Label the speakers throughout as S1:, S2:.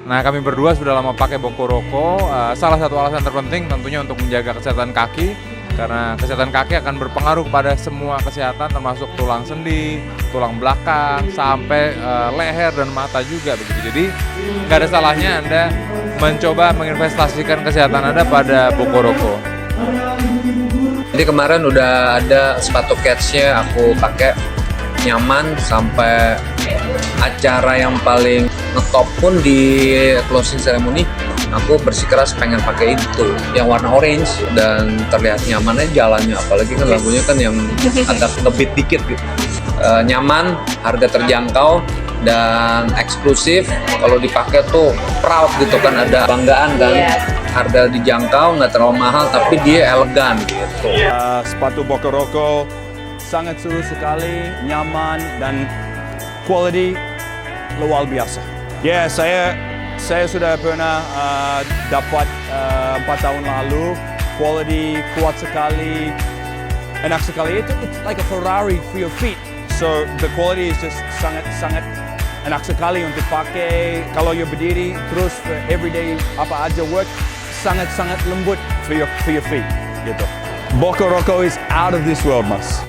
S1: Nah, kami berdua sudah lama pakai Bokoroko. Salah satu alasan terpenting tentunya untuk menjaga kesehatan kaki, karena kesehatan kaki akan berpengaruh pada semua kesehatan, termasuk tulang sendi, tulang belakang, sampai leher dan mata juga begitu. Jadi nggak ada salahnya Anda mencoba menginvestasikan kesehatan Anda pada Bokoroko.
S2: Jadi kemarin udah ada sepatu Keds-nya aku pakai, nyaman sampai acara yang paling ngetop pun di closing ceremony aku bersikeras pengen pakai itu yang warna orange dan terlihat nyamannya jalannya, apalagi kan lagunya kan yang agak ngebeat dikit gitu. Nyaman, harga terjangkau dan eksklusif. Kalau dipakai tuh proud gitu kan, ada banggaan kan. Harga dijangkau, nggak terlalu mahal tapi dia elegan gitu.
S3: Sepatu Bokoroko sangat seru sekali, nyaman dan quality luar biasa. Ya, saya sudah pernah dapat 4 tahun lalu. Quality kuat sekali, enak sekali. It's like a Ferrari for your feet. So the quality is just sangat enak sekali untuk pakai. Kalau you berdiri terus everyday apa aja work, sangat lembut for your feet gitu. Bokoroko is out of this world, mas.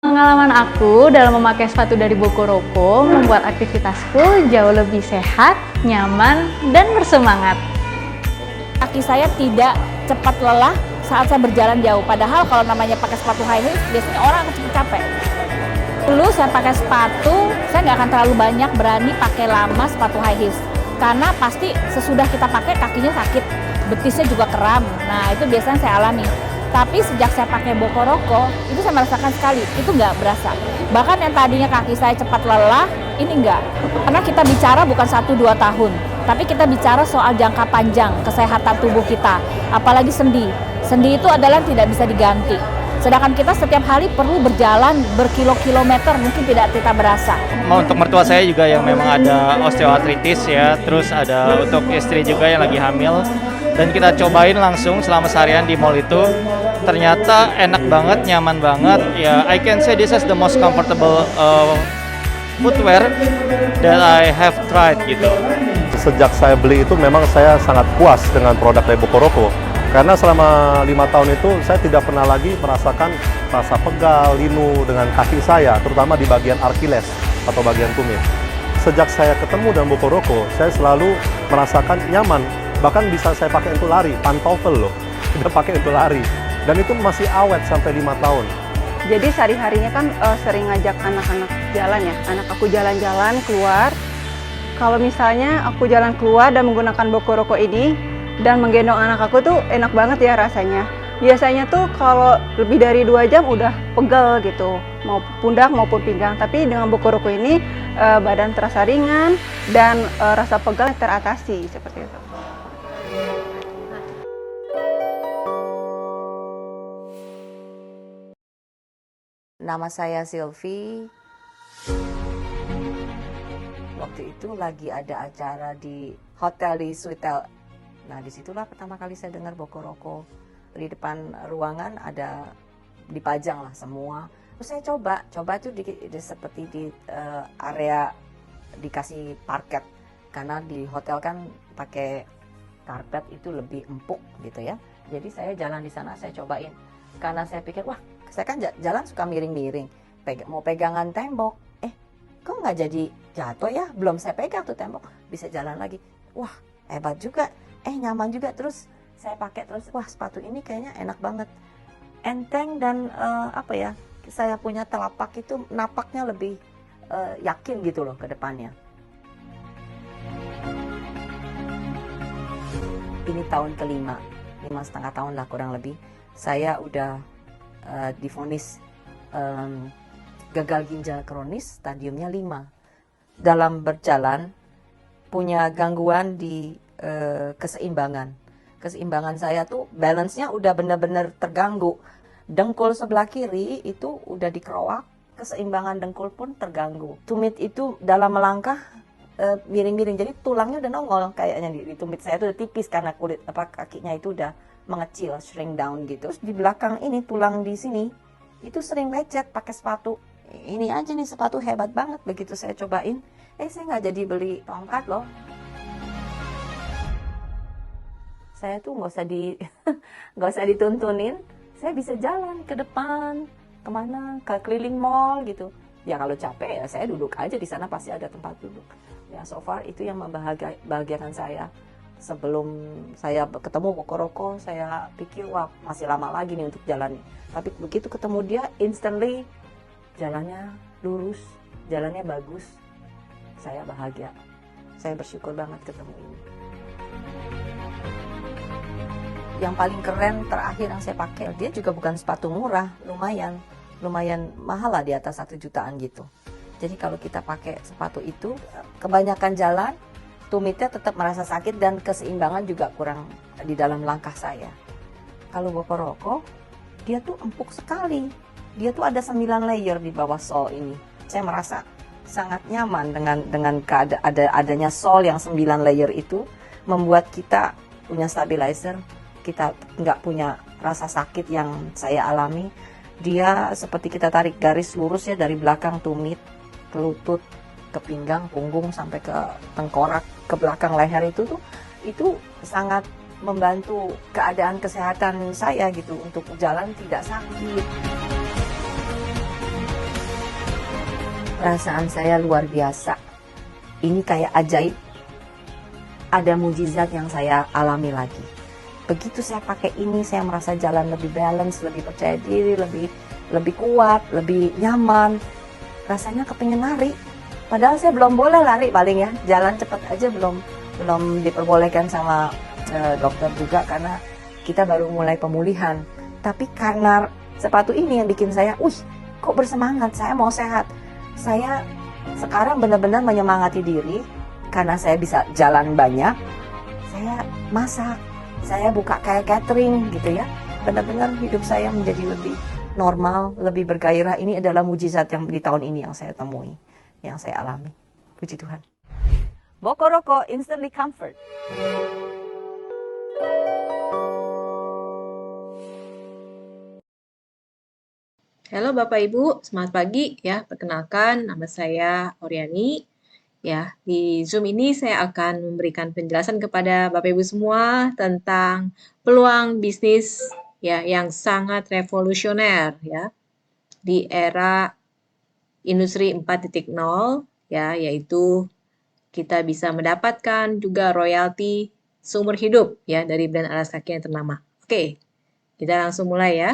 S4: Pengalaman aku dalam memakai sepatu dari Bokoroko membuat aktivitasku jauh lebih sehat, nyaman, dan bersemangat.
S5: Kaki saya tidak cepat lelah saat saya berjalan jauh. Padahal kalau namanya pakai sepatu high heels, biasanya orang akan cepat capek. Dulu saya pakai sepatu, saya nggak akan terlalu banyak berani pakai lama sepatu high heels. Karena pasti sesudah kita pakai kakinya sakit, betisnya juga kram. Nah itu biasanya saya alami. Tapi sejak saya pakai Bokoroko, itu saya merasakan sekali, itu nggak berasa. Bahkan yang tadinya kaki saya cepat lelah, ini enggak. Karena kita bicara bukan 1-2 tahun, tapi kita bicara soal jangka panjang kesehatan tubuh kita. Apalagi sendi. Sendi itu adalah tidak bisa diganti. Sedangkan kita setiap hari perlu berjalan berkilo-kilometer, mungkin tidak kita berasa.
S6: Untuk mertua saya juga yang memang ada osteoartritis ya, terus ada untuk istri juga yang lagi hamil. Dan kita cobain langsung selama seharian di mall itu, ternyata enak banget, nyaman banget. Ya, I can say this is the most comfortable footwear that I have tried gitu.
S7: Sejak saya beli itu memang saya sangat puas dengan produk dari Bokoroko. Karena selama 5 tahun itu saya tidak pernah lagi merasakan rasa pegal, linu dengan kaki saya, terutama di bagian Achilles atau bagian tumit. Sejak saya ketemu dengan Bokoroko, saya selalu merasakan nyaman. Bahkan bisa saya pakai untuk lari, pantofel loh, udah pakai untuk lari. Dan itu masih awet sampai 5 tahun.
S8: Jadi sehari-harinya kan sering ngajak anak-anak jalan ya, anak aku jalan-jalan keluar. Kalau misalnya aku jalan keluar dan menggunakan Bokoroko ini, dan menggendong anak aku tuh enak banget ya rasanya. Biasanya tuh kalau lebih dari 2 jam udah pegel gitu, mau pundak maupun pinggang. Tapi dengan Bokoroko ini badan terasa ringan dan rasa pegal teratasi seperti itu.
S9: Nama saya Sylvie. Waktu itu lagi ada acara di hotel di Switel. Nah disitulah pertama kali saya dengar Bokoroko. Di depan ruangan ada dipajang lah semua. Terus saya coba tuh seperti di area dikasih parket. Karena di hotel kan pakai karpet itu lebih empuk gitu ya. Jadi saya jalan di sana, saya cobain. Karena saya pikir, wah saya kan jalan suka miring-miring. Mau pegangan tembok. Kok nggak jadi jatuh ya? Belum saya pegang tuh tembok. Bisa jalan lagi. Wah hebat juga. Nyaman juga. Terus saya pakai terus. Wah sepatu ini kayaknya enak banget. Enteng dan saya punya telapak itu napaknya lebih yakin gitu loh ke depannya. Ini tahun ke-5, 5,5 tahun lah kurang lebih. Saya udah divonis gagal ginjal kronis, stadiumnya 5. Dalam berjalan punya gangguan di keseimbangan. Keseimbangan saya tuh balance-nya udah benar-benar terganggu. Dengkul sebelah kiri itu udah dikerowak, keseimbangan dengkul pun terganggu. Tumit itu dalam melangkah miring-miring, jadi tulangnya udah nongol kayaknya di tumit saya tuh udah tipis karena kulit kakinya itu udah mengecil, shrink down gitu. Terus di belakang ini tulang di sini itu sering lecet pakai sepatu. Ini aja nih sepatu hebat banget, begitu saya cobain, saya nggak jadi beli tongkat loh. Saya tuh nggak usah dituntunin, saya bisa jalan ke depan, kemana, ke keliling mall gitu. Ya kalau capek ya saya duduk aja di sana, pasti ada tempat duduk. Ya so far itu yang membahagiakan saya. Sebelum saya ketemu Bokoroko, saya pikir wah masih lama lagi nih untuk jalannya. Tapi begitu ketemu dia, instantly jalannya lurus, jalannya bagus. Saya bahagia. Saya bersyukur banget ketemu ini. Yang paling keren terakhir yang saya pakai, dia juga bukan sepatu murah, lumayan mahal lah, di atas 1 jutaan gitu. Jadi kalau kita pakai sepatu itu, kebanyakan jalan, tumitnya tetap merasa sakit dan keseimbangan juga kurang di dalam langkah saya. Kalau Bokoroko, dia tuh empuk sekali. Dia tuh ada 9 layer di bawah sole ini. Saya merasa sangat nyaman dengan adanya sole yang 9 layer itu, membuat kita punya stabilizer, kita nggak punya rasa sakit yang saya alami. Dia seperti kita tarik garis lurus ya, dari belakang tumit, ke lutut, ke pinggang, punggung, sampai ke tengkorak, ke belakang leher itu sangat membantu keadaan kesehatan saya gitu, untuk jalan tidak sakit. Perasaan saya luar biasa. Ini kayak ajaib. Ada mujizat yang saya alami lagi. Begitu saya pakai ini, saya merasa jalan lebih balance, lebih percaya diri, lebih kuat, lebih nyaman. Rasanya kepingin lari. Padahal saya belum boleh lari paling ya. Jalan cepat aja belum diperbolehkan sama dokter juga, karena kita baru mulai pemulihan. Tapi karena sepatu ini yang bikin saya, kok bersemangat, saya mau sehat. Saya sekarang benar-benar menyemangati diri, karena saya bisa jalan banyak, saya masak, saya buka kayak catering gitu ya. Benar-benar hidup saya menjadi lebih normal, lebih bergairah. Ini adalah mujizat yang di tahun ini yang saya temui, yang saya alami. Puji Tuhan. Bokoroko instantly comfort.
S10: Halo Bapak Ibu, selamat pagi ya. Perkenalkan, nama saya Oriani. Ya, di Zoom ini saya akan memberikan penjelasan kepada Bapak Ibu semua tentang peluang bisnis ya yang sangat revolusioner ya di era industri 4.0 ya, yaitu kita bisa mendapatkan juga royalti seumur hidup ya dari brand alas kaki yang ternama. Oke, kita langsung mulai ya.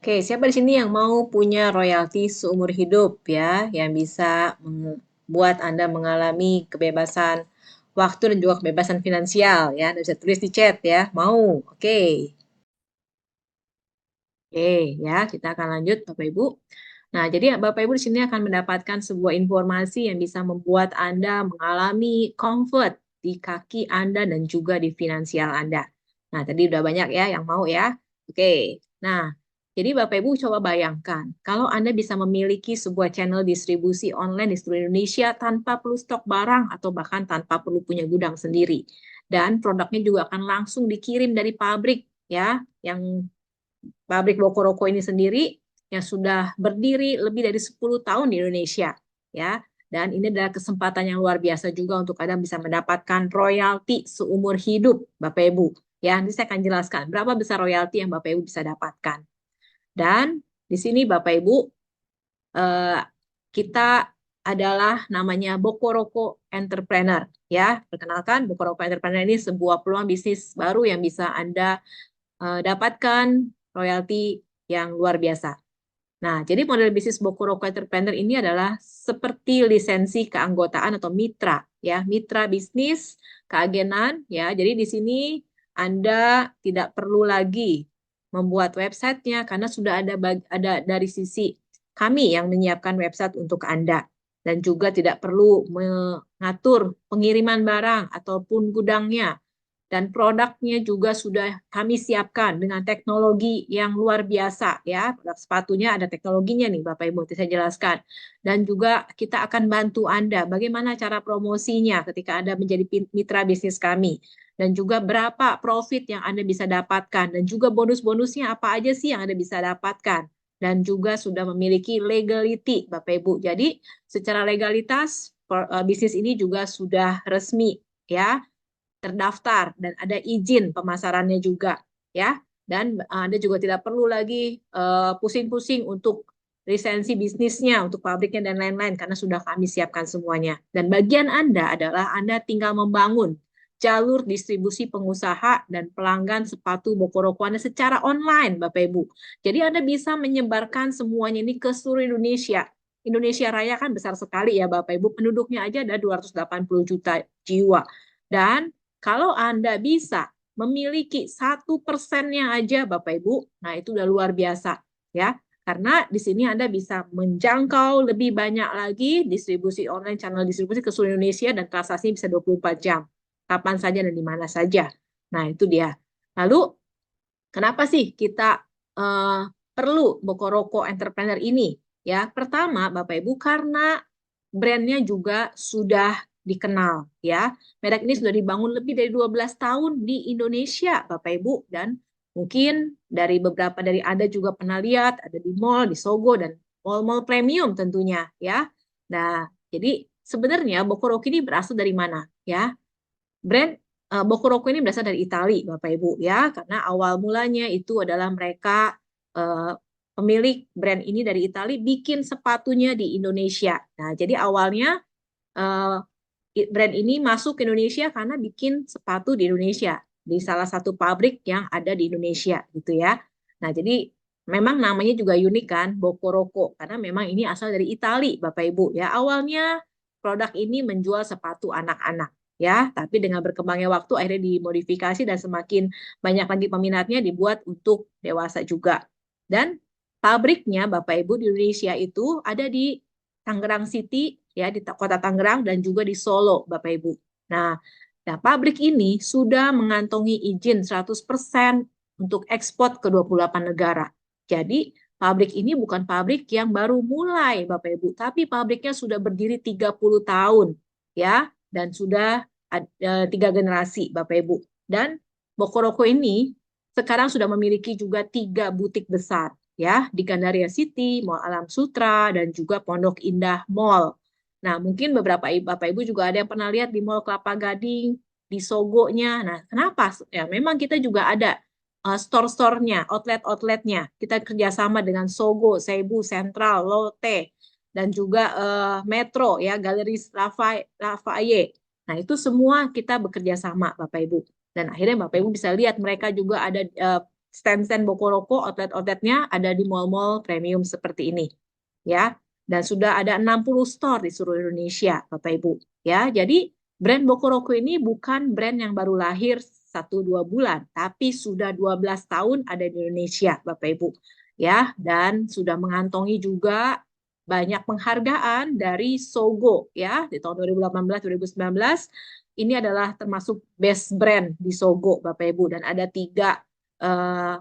S10: Oke, siapa di sini yang mau punya royalti seumur hidup ya, yang bisa membuat Anda mengalami kebebasan waktu dan juga kebebasan finansial ya? Anda bisa tulis di chat ya, mau? Oke. Oke, ya, kita akan lanjut Bapak Ibu. Nah, jadi Bapak Ibu di sini akan mendapatkan sebuah informasi yang bisa membuat Anda mengalami comfort di kaki Anda dan juga di finansial Anda. Nah, tadi udah banyak ya yang mau ya. Oke. Nah, jadi Bapak Ibu coba bayangkan, kalau Anda bisa memiliki sebuah channel distribusi online di seluruh Indonesia tanpa perlu stok barang atau bahkan tanpa perlu punya gudang sendiri. Dan produknya juga akan langsung dikirim dari pabrik ya, yang pabrik Bokoroko ini sendiri yang sudah berdiri lebih dari 10 tahun di Indonesia ya. Dan ini adalah kesempatan yang luar biasa juga untuk Anda bisa mendapatkan royalti seumur hidup Bapak Ibu. Ya, nanti saya akan jelaskan berapa besar royalti yang Bapak Ibu bisa dapatkan. Dan di sini Bapak Ibu, kita adalah namanya Bokoroko Entrepreneur. Ya, perkenalkan, Bokoroko Entrepreneur ini sebuah peluang bisnis baru yang bisa Anda dapatkan royalti yang luar biasa. Nah, jadi model bisnis Bokoroko Entrepreneur ini adalah seperti lisensi keanggotaan atau mitra, ya, mitra bisnis, keagenan, ya. Jadi di sini Anda tidak perlu lagi membuat websitenya karena sudah ada dari sisi kami yang menyiapkan website untuk Anda, dan juga tidak perlu mengatur pengiriman barang ataupun gudangnya, dan produknya juga sudah kami siapkan dengan teknologi yang luar biasa ya. Produk sepatunya ada teknologinya nih Bapak Ibu, nanti saya jelaskan. Dan juga kita akan bantu Anda bagaimana cara promosinya ketika Anda menjadi mitra bisnis kami. dan juga berapa profit yang Anda bisa dapatkan, dan juga bonus-bonusnya apa aja sih yang Anda bisa dapatkan, dan juga sudah memiliki legality, Bapak Ibu. Jadi secara legalitas bisnis ini juga sudah resmi ya, terdaftar dan ada izin pemasarannya juga ya. Dan Anda juga tidak perlu lagi pusing-pusing untuk lisensi bisnisnya, untuk pabriknya dan lain-lain, karena sudah kami siapkan semuanya. Dan bagian Anda adalah Anda tinggal membangun jalur distribusi pengusaha dan pelanggan sepatu Bokoroko Anda secara online, Bapak Ibu. Jadi Anda bisa menyebarkan semuanya ini ke seluruh Indonesia. Indonesia Raya kan besar sekali ya Bapak Ibu, penduduknya aja ada 280 juta jiwa. Dan kalau Anda bisa memiliki 1%-nya aja Bapak Ibu, nah itu udah luar biasa ya. Karena di sini Anda bisa menjangkau lebih banyak lagi distribusi online, channel distribusi ke seluruh Indonesia, dan transaksinya bisa 24 jam. Kapan saja dan di mana saja. Nah, itu dia. Lalu, kenapa sih kita perlu Bokoroko Entrepreneur ini? Ya, pertama, Bapak Ibu, karena brandnya juga sudah dikenal. Ya, merek ini sudah dibangun lebih dari 12 tahun di Indonesia, Bapak Ibu, dan mungkin dari beberapa dari Anda juga pernah lihat ada di mall, di Sogo, dan mall-mall premium tentunya. Ya, nah, jadi sebenarnya Bokoroko ini berasal dari mana? Ya, brand Bokoroko ini berasal dari Italia, Bapak Ibu ya, karena awal mulanya itu adalah mereka pemilik brand ini dari Italia bikin sepatunya di Indonesia. Nah, jadi awalnya brand ini masuk ke Indonesia karena bikin sepatu di Indonesia di salah satu pabrik yang ada di Indonesia gitu ya. Nah, jadi memang namanya juga unik kan, Bokoroko, karena memang ini asal dari Italia, Bapak Ibu ya. Awalnya produk ini menjual sepatu anak-anak ya, tapi dengan berkembangnya waktu akhirnya dimodifikasi dan semakin banyak lagi peminatnya, dibuat untuk dewasa juga. Dan pabriknya Bapak Ibu di Indonesia itu ada di Tangerang City ya, di kota Tangerang, dan juga di Solo Bapak Ibu. Nah, pabrik ini sudah mengantongi izin 100% untuk ekspor ke 28 negara. Jadi pabrik ini bukan pabrik yang baru mulai Bapak Ibu, tapi pabriknya sudah berdiri 30 tahun ya, dan sudah ada 3 generasi Bapak Ibu. Dan Bokoroko ini sekarang sudah memiliki juga 3 butik besar ya, di Gandaria City, Mall Alam Sutra, dan juga Pondok Indah Mall. Nah, mungkin beberapa Bapak Ibu juga ada yang pernah lihat di Mall Kelapa Gading, di Sogo-nya. Nah, kenapa? Ya, memang kita juga ada store-store-nya, outlet-outletnya. Kita kerjasama dengan Sogo, Seibu, Central, Lotte, dan juga Metro, ya, Galeries Lafayette. Nah, itu semua kita bekerja sama, Bapak Ibu. Dan akhirnya Bapak Ibu bisa lihat mereka juga ada stand-stand Bokoroko, outlet-outletnya ada di mall-mall premium seperti ini. Ya, dan sudah ada 60 store di seluruh Indonesia, Bapak Ibu. Ya, jadi brand Bokoroko ini bukan brand yang baru lahir 1-2 bulan, tapi sudah 12 tahun ada di Indonesia, Bapak Ibu. Ya, dan sudah mengantongi juga banyak penghargaan dari Sogo ya di tahun 2018-2019. Ini adalah termasuk best brand di Sogo, Bapak Ibu, dan ada 3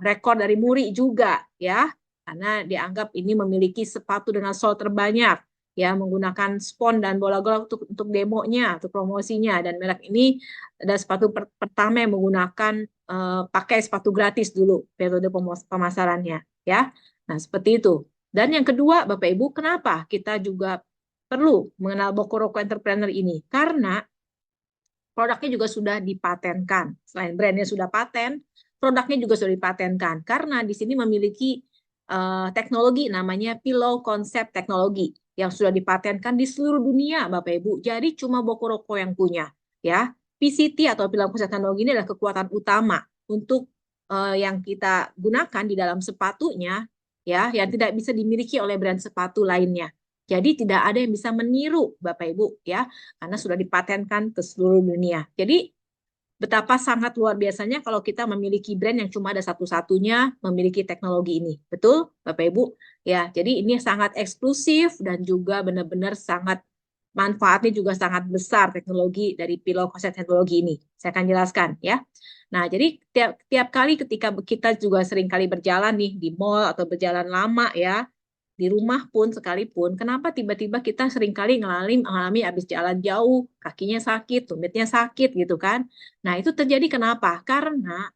S10: rekor dari Muri juga ya, karena dianggap ini memiliki sepatu dengan sol terbanyak ya, menggunakan spon dan bola-bola untuk demonya, untuk promosinya, dan merek ini ada sepatu pertama yang menggunakan pakai sepatu gratis dulu periode pemasarannya ya. Nah, seperti itu. Dan yang kedua, Bapak Ibu, kenapa kita juga perlu mengenal Bokoroko Entrepreneur ini? Karena produknya juga sudah dipatenkan. Selain brandnya sudah paten, produknya juga sudah dipatenkan. Karena di sini memiliki teknologi namanya Pillow Concept Teknologi yang sudah dipatenkan di seluruh dunia, Bapak Ibu. Jadi cuma Bokoroko yang punya. Ya, PCT atau Pillow Concept Teknologi ini adalah kekuatan utama untuk yang kita gunakan di dalam sepatunya, ya, yang tidak bisa dimiliki oleh brand sepatu lainnya. Jadi tidak ada yang bisa meniru Bapak Ibu ya, karena sudah dipatenkan ke seluruh dunia. Jadi betapa sangat luar biasanya kalau kita memiliki brand yang cuma ada satu-satunya memiliki teknologi ini. Betul Bapak Ibu? Ya, jadi ini sangat eksklusif dan juga benar-benar sangat manfaatnya juga sangat besar teknologi dari Pillow Concept Teknologi ini. Saya akan jelaskan ya. Nah, jadi tiap kali ketika kita juga sering kali berjalan nih di mall atau berjalan lama ya, di rumah pun sekalipun, kenapa tiba-tiba kita seringkali mengalami habis jalan jauh, kakinya sakit, tumitnya sakit gitu kan. Nah, itu terjadi kenapa? Karena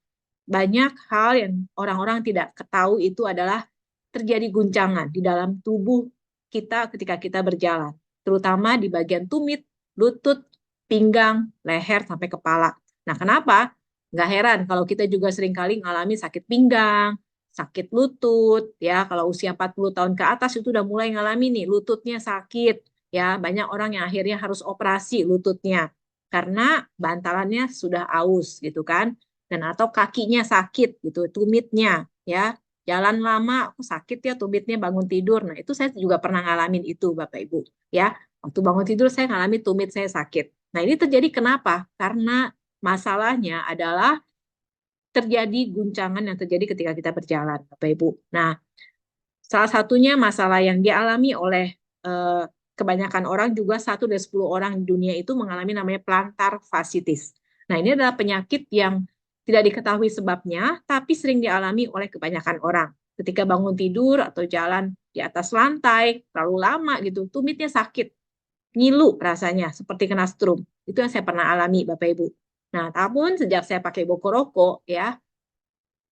S10: banyak hal yang orang-orang tidak ketahui itu adalah terjadi guncangan di dalam tubuh kita ketika kita berjalan, terutama di bagian tumit, lutut, pinggang, leher, sampai kepala. Nah, kenapa? Nggak heran kalau kita juga seringkali mengalami sakit pinggang, sakit lutut, ya kalau usia 40 tahun ke atas itu udah mulai ngalami nih, lututnya sakit, ya banyak orang yang akhirnya harus operasi lututnya, karena bantalannya sudah aus gitu kan, dan atau kakinya sakit gitu, tumitnya, ya jalan lama, aku sakit ya tumitnya bangun tidur. Nah, itu saya juga pernah ngalamin itu, Bapak Ibu. Ya, waktu bangun tidur saya ngalami tumit saya sakit. Nah, ini terjadi kenapa? Karena masalahnya adalah terjadi guncangan yang terjadi ketika kita berjalan, Bapak Ibu. Nah, salah satunya masalah yang dialami oleh kebanyakan orang juga 1 dari 10 orang di dunia itu mengalami namanya plantar fasciitis. Nah, ini adalah penyakit yang tidak diketahui sebabnya, tapi sering dialami oleh kebanyakan orang. Ketika bangun tidur atau jalan di atas lantai, terlalu lama gitu, tumitnya sakit, ngilu rasanya, seperti kena strum. Itu yang saya pernah alami, Bapak Ibu. Nah, namun sejak saya pakai Bokoroko, ya,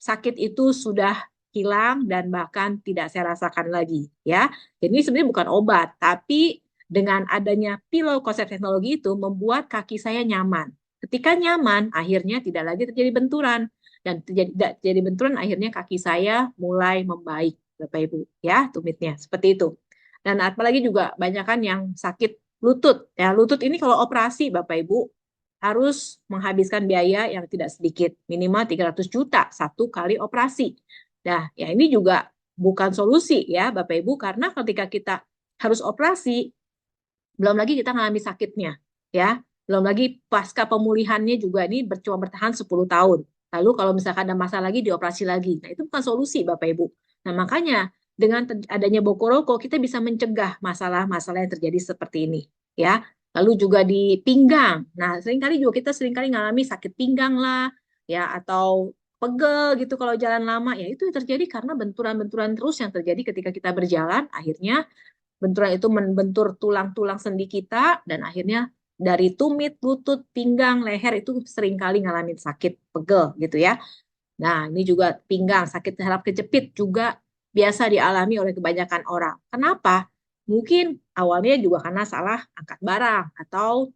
S10: sakit itu sudah hilang dan bahkan tidak saya rasakan lagi. Ya, jadi ini sebenarnya bukan obat, tapi dengan adanya Pillow Concept Teknologi itu membuat kaki saya nyaman. Ketika nyaman, akhirnya tidak lagi terjadi benturan. Dan terjadi benturan, akhirnya kaki saya mulai membaik, Bapak Ibu. Ya, tumitnya. Seperti itu. Dan apalagi juga banyak kan yang sakit lutut. Ya, lutut ini kalau operasi, Bapak Ibu, harus menghabiskan biaya yang tidak sedikit. Minimal 300 juta satu kali operasi. Nah, ya ini juga bukan solusi ya, Bapak Ibu, karena ketika kita harus operasi, belum lagi kita mengalami sakitnya. Ya, belum lagi pasca pemulihannya juga ini cuma bertahan 10 tahun. Lalu kalau misalkan ada masalah lagi, dioperasi lagi. Nah, itu bukan solusi, Bapak Ibu. Nah, makanya dengan adanya Bokoroko, kita bisa mencegah masalah-masalah yang terjadi seperti ini. Ya, lalu juga di pinggang. Nah, seringkali juga kita seringkali mengalami sakit pinggang lah, ya, atau pegel gitu kalau jalan lama. Ya, itu terjadi karena benturan-benturan terus yang terjadi ketika kita berjalan. Akhirnya benturan itu membentur tulang-tulang sendi kita, dan akhirnya dari tumit, lutut, pinggang, leher itu seringkali ngalamin sakit pegel gitu ya. Nah, ini juga pinggang, sakit saraf kejepit juga biasa dialami oleh kebanyakan orang. Kenapa? Mungkin awalnya juga karena salah angkat barang, atau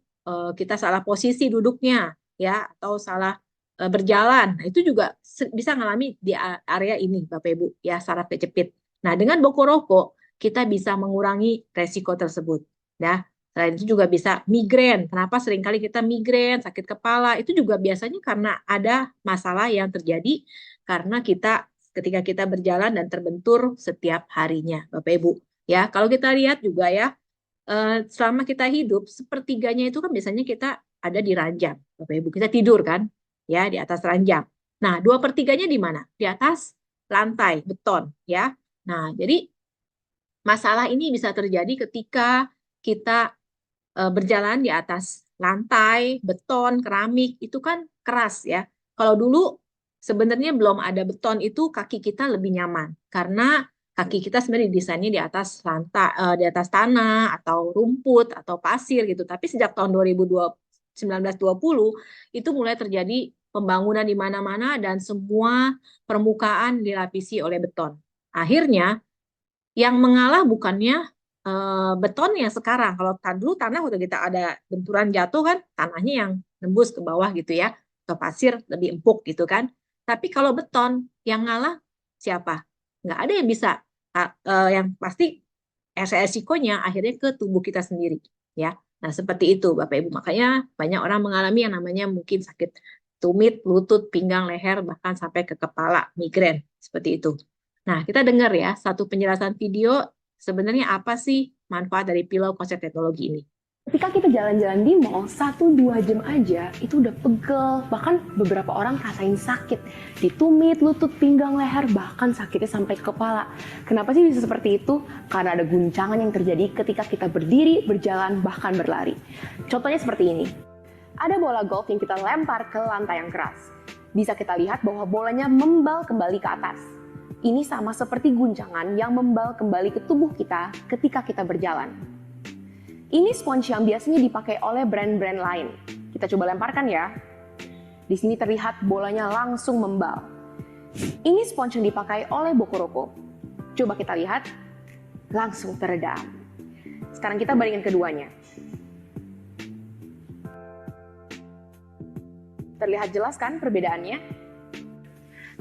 S10: kita salah posisi duduknya, ya, atau salah berjalan. Nah, itu juga bisa mengalami di area ini, Bapak Ibu, ya, saraf kejepit. Nah, dengan Bokoroko kita bisa mengurangi resiko tersebut. Ya, selain itu juga bisa migrain. Kenapa seringkali kita migrain, sakit kepala? Itu juga biasanya karena ada masalah yang terjadi karena kita ketika kita berjalan dan terbentur setiap harinya, Bapak Ibu. Ya, kalau kita lihat juga ya, selama kita hidup, sepertiganya itu kan biasanya kita ada di ranjang, Bapak Ibu. Kita tidur kan, ya, di atas ranjang. Nah, 2/3-nya di mana? Di atas lantai beton, ya. Nah, jadi masalah ini bisa terjadi ketika kita berjalan di atas lantai, beton, keramik, itu kan keras ya. Kalau dulu sebenarnya belum ada beton itu kaki kita lebih nyaman karena kaki kita sebenarnya desainnya di atas lantai, di atas tanah atau rumput atau pasir gitu. Tapi sejak tahun 1920 itu mulai terjadi pembangunan di mana-mana dan semua permukaan dilapisi oleh beton. Akhirnya yang mengalah bukannya beton yang sekarang. Kalau dulu tanah udah kita ada benturan jatuh kan, tanahnya yang nembus ke bawah gitu ya, ke pasir lebih empuk gitu kan. Tapi kalau beton yang ngalah siapa? Nggak ada yang bisa. Yang pasti resikonya akhirnya ke tubuh kita sendiri ya. Nah, seperti itu Bapak Ibu. Makanya banyak orang mengalami yang namanya mungkin sakit tumit, lutut, pinggang, leher, bahkan sampai ke kepala, migrain seperti itu. Nah, kita dengar ya satu penjelasan video sebenarnya apa sih manfaat dari Pillow Concept Teknologi ini.
S11: Ketika kita jalan-jalan di mall, 1-2 jam aja itu udah pegel, bahkan beberapa orang rasain sakit di tumit, lutut, pinggang, leher, bahkan sakitnya sampai ke kepala. Kenapa sih bisa seperti itu? Karena ada guncangan yang terjadi ketika kita berdiri, berjalan, bahkan berlari. Contohnya seperti ini. Ada bola golf yang kita lempar ke lantai yang keras. Bisa kita lihat bahwa bolanya membal kembali ke atas. Ini sama seperti guncangan yang membal kembali ke tubuh kita ketika kita berjalan. Ini spons yang biasanya dipakai oleh brand-brand lain. Kita coba lemparkan ya. Di sini terlihat bolanya langsung membal. Ini spons yang dipakai oleh Bokoroko. Coba kita lihat, langsung teredam. Sekarang kita bandingkan keduanya. Terlihat jelas kan perbedaannya?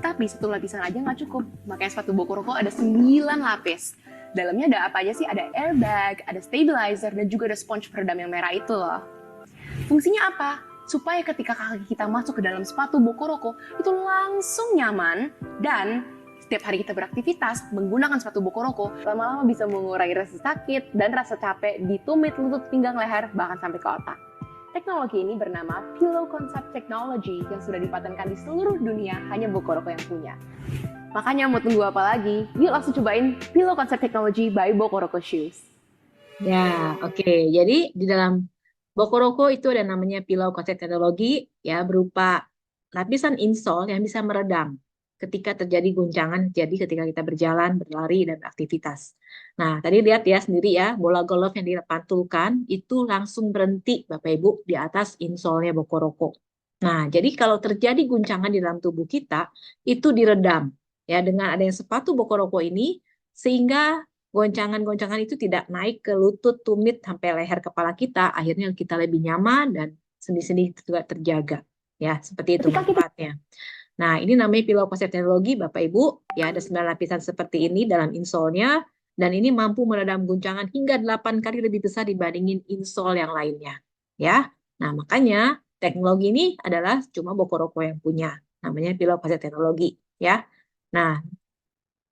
S11: Tapi satu lapisan aja nggak cukup. Makanya sepatu Bokoroko ada 9 lapis. Dalamnya ada apa aja sih? Ada airbag, ada stabilizer, dan juga ada sponge peredam yang merah itu loh. Fungsinya apa? Supaya ketika kaki kita masuk ke dalam sepatu Bokoroko, itu langsung nyaman, dan setiap hari kita beraktivitas menggunakan sepatu Bokoroko, lama-lama bisa mengurangi rasa sakit dan rasa capek di tumit, lutut, pinggang, leher, bahkan sampai ke otak. Teknologi ini bernama Pillow Concept Technology yang sudah dipatenkan di seluruh dunia, hanya Bokoroko yang punya. Makanya mau tunggu apa lagi? Yuk langsung cobain Pillow Concept Technology by Bokoroko Shoes.
S10: Ya, oke. Jadi di dalam Bokoroko itu ada namanya Pillow Concept Technology, ya, berupa lapisan insole yang bisa meredam ketika terjadi guncangan terjadi ketika kita berjalan, berlari, dan aktivitas. Nah, tadi lihat ya sendiri ya, bola golf yang dipantulkan itu langsung berhenti Bapak Ibu di atas insole-nya Bokoroko. Nah, jadi kalau terjadi guncangan di dalam tubuh kita, itu diredam ya dengan adanya sepatu Bokoroko ini, sehingga goncangan-goncangan itu tidak naik ke lutut, tumit, sampai leher kepala kita, akhirnya kita lebih nyaman dan sendi-sendi juga terjaga. Ya, seperti itu manfaatnya. Nah, ini namanya Pillow Concept Technology, Bapak Ibu. Ya, ada 9 lapisan seperti ini dalam insole-nya, dan ini mampu meredam guncangan hingga 8 kali lebih besar dibandingin insole yang lainnya. Ya, nah makanya teknologi ini adalah cuma Bokoroko yang punya, namanya Pillow Concept Technology. Ya, nah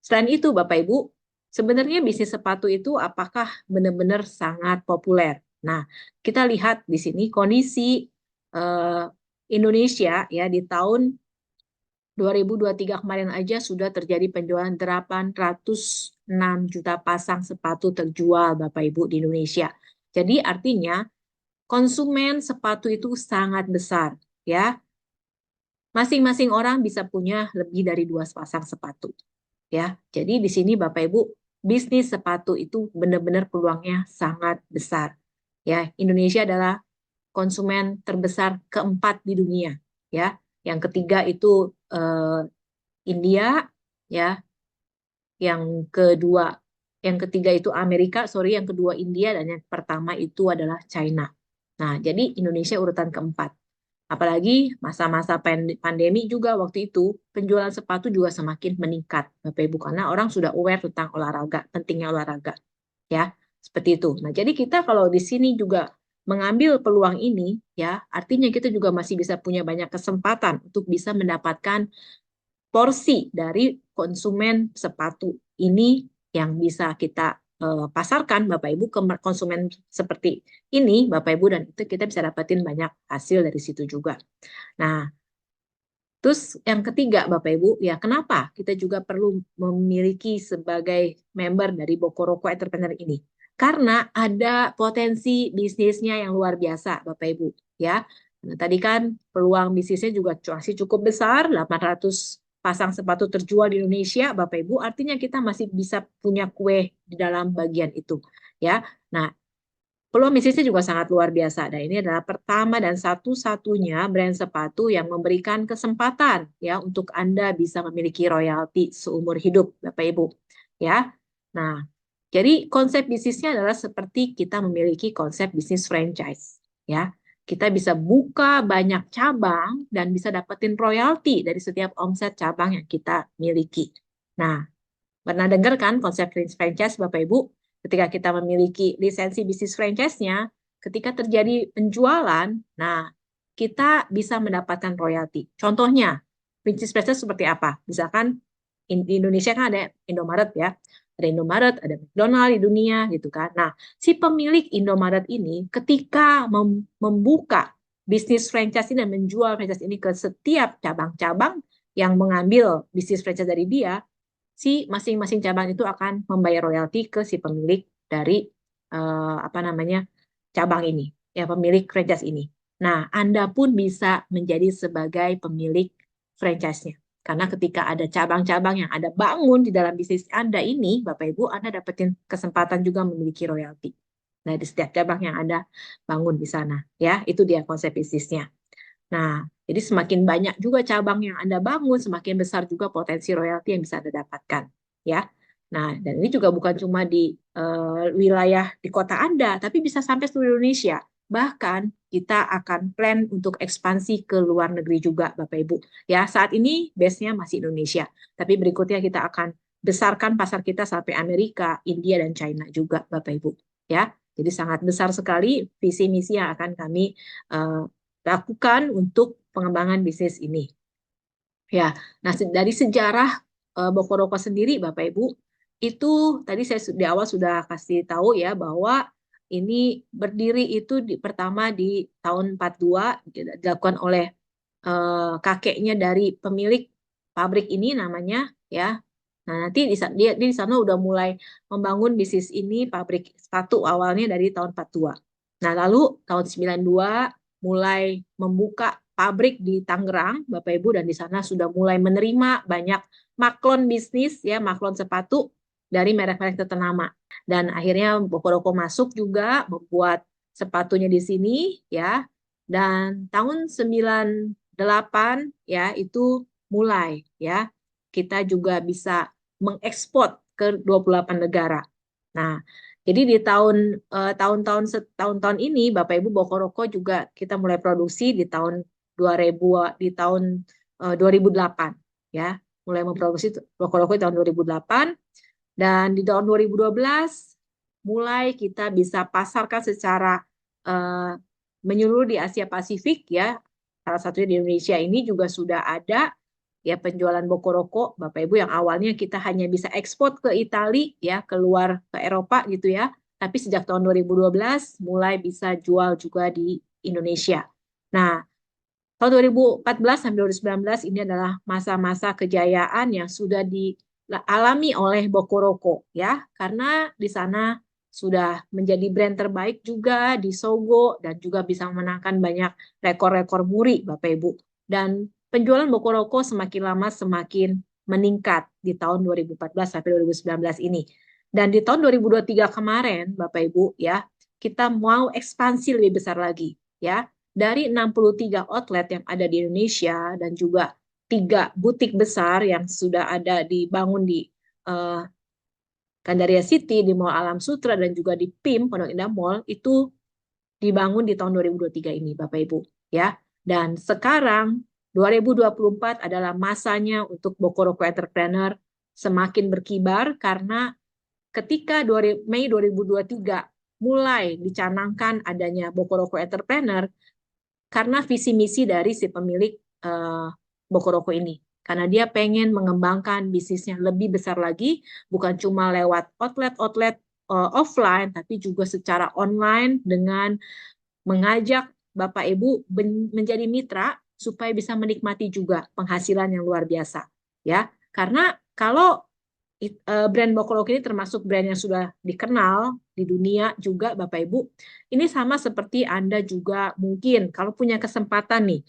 S10: selain itu Bapak Ibu, sebenarnya bisnis sepatu itu apakah benar-benar sangat populer? Nah, kita lihat di sini kondisi Indonesia ya di tahun 2023 kemarin aja sudah terjadi penjualan 806 juta pasang sepatu terjual Bapak Ibu di Indonesia. Jadi artinya konsumen sepatu itu sangat besar ya. Masing-masing orang bisa punya lebih dari 2 pasang sepatu ya. Jadi di sini Bapak Ibu, bisnis sepatu itu benar-benar peluangnya sangat besar. Ya, Indonesia adalah konsumen terbesar keempat di dunia ya. Yang ketiga itu India ya, yang ketiga itu Amerika, yang kedua India, dan yang pertama itu adalah China. Nah, jadi Indonesia urutan keempat. Apalagi masa-masa pandemi juga waktu itu penjualan sepatu juga semakin meningkat, Bapak Ibu, karena orang sudah aware tentang olahraga, pentingnya olahraga, ya seperti itu. Nah, jadi kita kalau di sini juga mengambil peluang ini, ya artinya kita juga masih bisa punya banyak kesempatan untuk bisa mendapatkan porsi dari konsumen sepatu ini yang bisa kita pasarkan Bapak Ibu ke konsumen seperti ini Bapak Ibu, dan itu kita bisa dapatin banyak hasil dari situ juga. Nah, terus yang ketiga Bapak Ibu, ya kenapa kita juga perlu memiliki sebagai member dari Bokoroko Entrepreneur ini? Karena ada potensi bisnisnya yang luar biasa Bapak Ibu ya. Nah, tadi kan peluang bisnisnya juga masih cukup besar, 800 pasang sepatu terjual di Indonesia Bapak Ibu, artinya kita masih bisa punya kue di dalam bagian itu ya. Nah, peluang bisnisnya juga sangat luar biasa, dan ini adalah pertama dan satu-satunya brand sepatu yang memberikan kesempatan ya untuk Anda bisa memiliki royalti seumur hidup Bapak Ibu ya. Nah, jadi konsep bisnisnya adalah seperti kita memiliki konsep bisnis franchise ya. Kita bisa buka banyak cabang dan bisa dapetin royalti dari setiap omset cabang yang kita miliki. Nah, pernah dengar kan konsep franchise Bapak Ibu? Ketika kita memiliki lisensi bisnis franchise-nya, ketika terjadi penjualan, nah kita bisa mendapatkan royalti. Contohnya, bisnis franchise seperti apa? Misalkan di Indonesia kan ada Indomaret ya. Ada Indomaret, ada McDonald di dunia gitu kan. Nah, si pemilik Indomaret ini ketika membuka bisnis franchise ini dan menjual franchise ini ke setiap cabang-cabang yang mengambil bisnis franchise dari dia, si masing-masing cabang itu akan membayar royalti ke si pemilik dari cabang ini, ya pemilik franchise ini. Nah, Anda pun bisa menjadi sebagai pemilik franchise-nya. Karena ketika ada cabang-cabang yang Anda bangun di dalam bisnis Anda ini, Bapak Ibu, Anda dapetin kesempatan juga memiliki royalti. Nah, di setiap cabang yang Anda bangun di sana, ya, itu dia konsep bisnisnya. Nah, jadi semakin banyak juga cabang yang Anda bangun, semakin besar juga potensi royalti yang bisa Anda dapatkan, ya. Nah, dan ini juga bukan cuma di wilayah di kota Anda, tapi bisa sampai seluruh Indonesia. Bahkan kita akan plan untuk ekspansi ke luar negeri juga, Bapak Ibu. Ya, saat ini base-nya masih Indonesia, tapi berikutnya kita akan besarkan pasar kita sampai Amerika, India, dan China juga, Bapak Ibu. Ya, jadi sangat besar sekali visi misi yang akan kami lakukan untuk pengembangan bisnis ini. Ya, nah dari sejarah Bokoroko sendiri, Bapak Ibu, itu tadi saya di awal sudah kasih tahu ya bahwa ini berdiri itu pertama di tahun 42 dilakukan oleh kakeknya dari pemilik pabrik ini namanya ya. Nah, nanti dia di sana udah mulai membangun bisnis ini pabrik sepatu awalnya dari tahun 42. Nah, lalu tahun 92 mulai membuka pabrik di Tangerang, Bapak Ibu, dan di sana sudah mulai menerima banyak maklon bisnis ya, maklon sepatu dari merek-merek ternama. Dan akhirnya Bokoroko masuk juga membuat sepatunya di sini ya. Dan tahun 98 ya itu mulai ya kita juga bisa mengekspor ke 28 negara. Nah, jadi di tahun-tahun ini Bapak Ibu Bokoroko juga kita mulai produksi di tahun 2008 ya. Mulai memproduksi Bokoroko di tahun 2008 dan di tahun 2012 mulai kita bisa pasarkan secara menyeluruh di Asia Pasifik ya. Salah satunya di Indonesia ini juga sudah ada ya penjualan Bokoroko Bapak Ibu yang awalnya kita hanya bisa ekspor ke Italia ya, keluar ke Eropa gitu ya. Tapi sejak tahun 2012 mulai bisa jual juga di Indonesia. Nah, tahun 2014 sampai 2019 ini adalah masa-masa kejayaan yang sudah dialami oleh Bokoroko ya, karena di sana sudah menjadi brand terbaik juga di Sogo dan juga bisa memenangkan banyak rekor-rekor muri Bapak Ibu. Dan penjualan Bokoroko semakin lama semakin meningkat di tahun 2014 sampai 2019 ini. Dan di tahun 2023 kemarin Bapak Ibu ya, kita mau ekspansi lebih besar lagi ya. Dari 63 outlet yang ada di Indonesia dan juga 3 butik besar yang sudah ada dibangun di Gandaria City, di Mall Alam Sutra, dan juga di PIM, Pondok Indah Mall, itu dibangun di tahun 2023 ini, Bapak Ibu. Ya. Dan sekarang, 2024 adalah masanya untuk Bokoroko Entrepreneur semakin berkibar, karena ketika Mei 2023 mulai dicanangkan adanya Bokoroko Entrepreneur, karena visi misi dari si pemilik Bokoroko ini. Karena dia pengen mengembangkan bisnisnya lebih besar lagi, bukan cuma lewat outlet-outlet offline, tapi juga secara online dengan mengajak Bapak Ibu menjadi mitra supaya bisa menikmati juga penghasilan yang luar biasa. Ya, karena kalau brand Bokoroko ini termasuk brand yang sudah dikenal di dunia juga Bapak Ibu, ini sama seperti Anda juga mungkin kalau punya kesempatan nih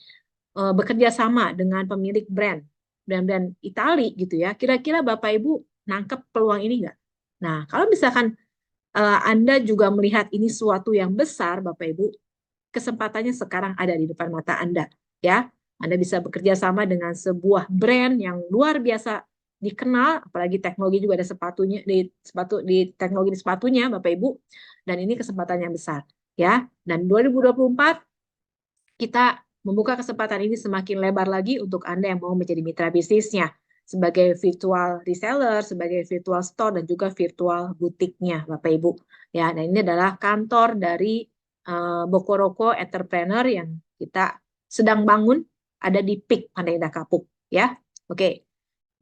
S10: bekerja sama dengan pemilik brand Itali gitu ya, kira-kira Bapak Ibu nangkep peluang ini nggak? Nah, kalau misalkan Anda juga melihat ini suatu yang besar, Bapak Ibu, kesempatannya sekarang ada di depan mata Anda, ya. Anda bisa bekerja sama dengan sebuah brand yang luar biasa dikenal, apalagi teknologi juga ada sepatunya di teknologi di sepatunya, Bapak Ibu, dan ini kesempatan yang besar, ya. Dan 2024 kita membuka kesempatan ini semakin lebar lagi untuk Anda yang mau menjadi mitra bisnisnya sebagai virtual reseller, sebagai virtual store, dan juga virtual butiknya, Bapak Ibu. Ya, nah ini adalah kantor dari Bokoroko Entrepreneur yang kita sedang bangun, ada di PIK Pandai Indah Kapuk. Ya, oke.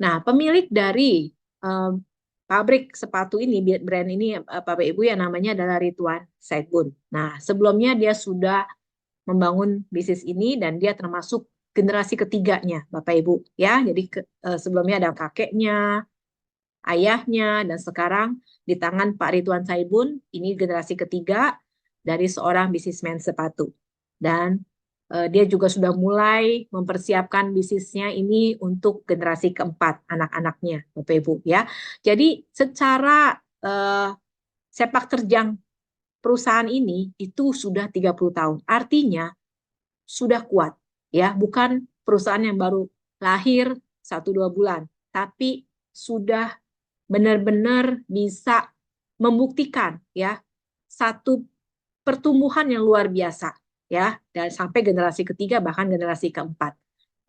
S10: Nah, pemilik dari pabrik sepatu ini, brand ini, Bapak Ibu, yang namanya adalah Ridwan Saidbun. Nah, sebelumnya dia sudah membangun bisnis ini dan dia termasuk generasi ketiganya, Bapak Ibu, ya. Jadi sebelumnya ada kakeknya, ayahnya, dan sekarang di tangan Pak Ridwan Saidbun, ini generasi ketiga dari seorang bisnismen sepatu. Dan dia juga sudah mulai mempersiapkan bisnisnya ini untuk generasi keempat anak-anaknya, Bapak Ibu ya. Jadi secara sepak terjang perusahaan ini itu sudah 30 tahun. Artinya sudah kuat ya, bukan perusahaan yang baru lahir 1-2 bulan, tapi sudah benar-benar bisa membuktikan ya satu pertumbuhan yang luar biasa ya, dan sampai generasi ketiga bahkan generasi keempat.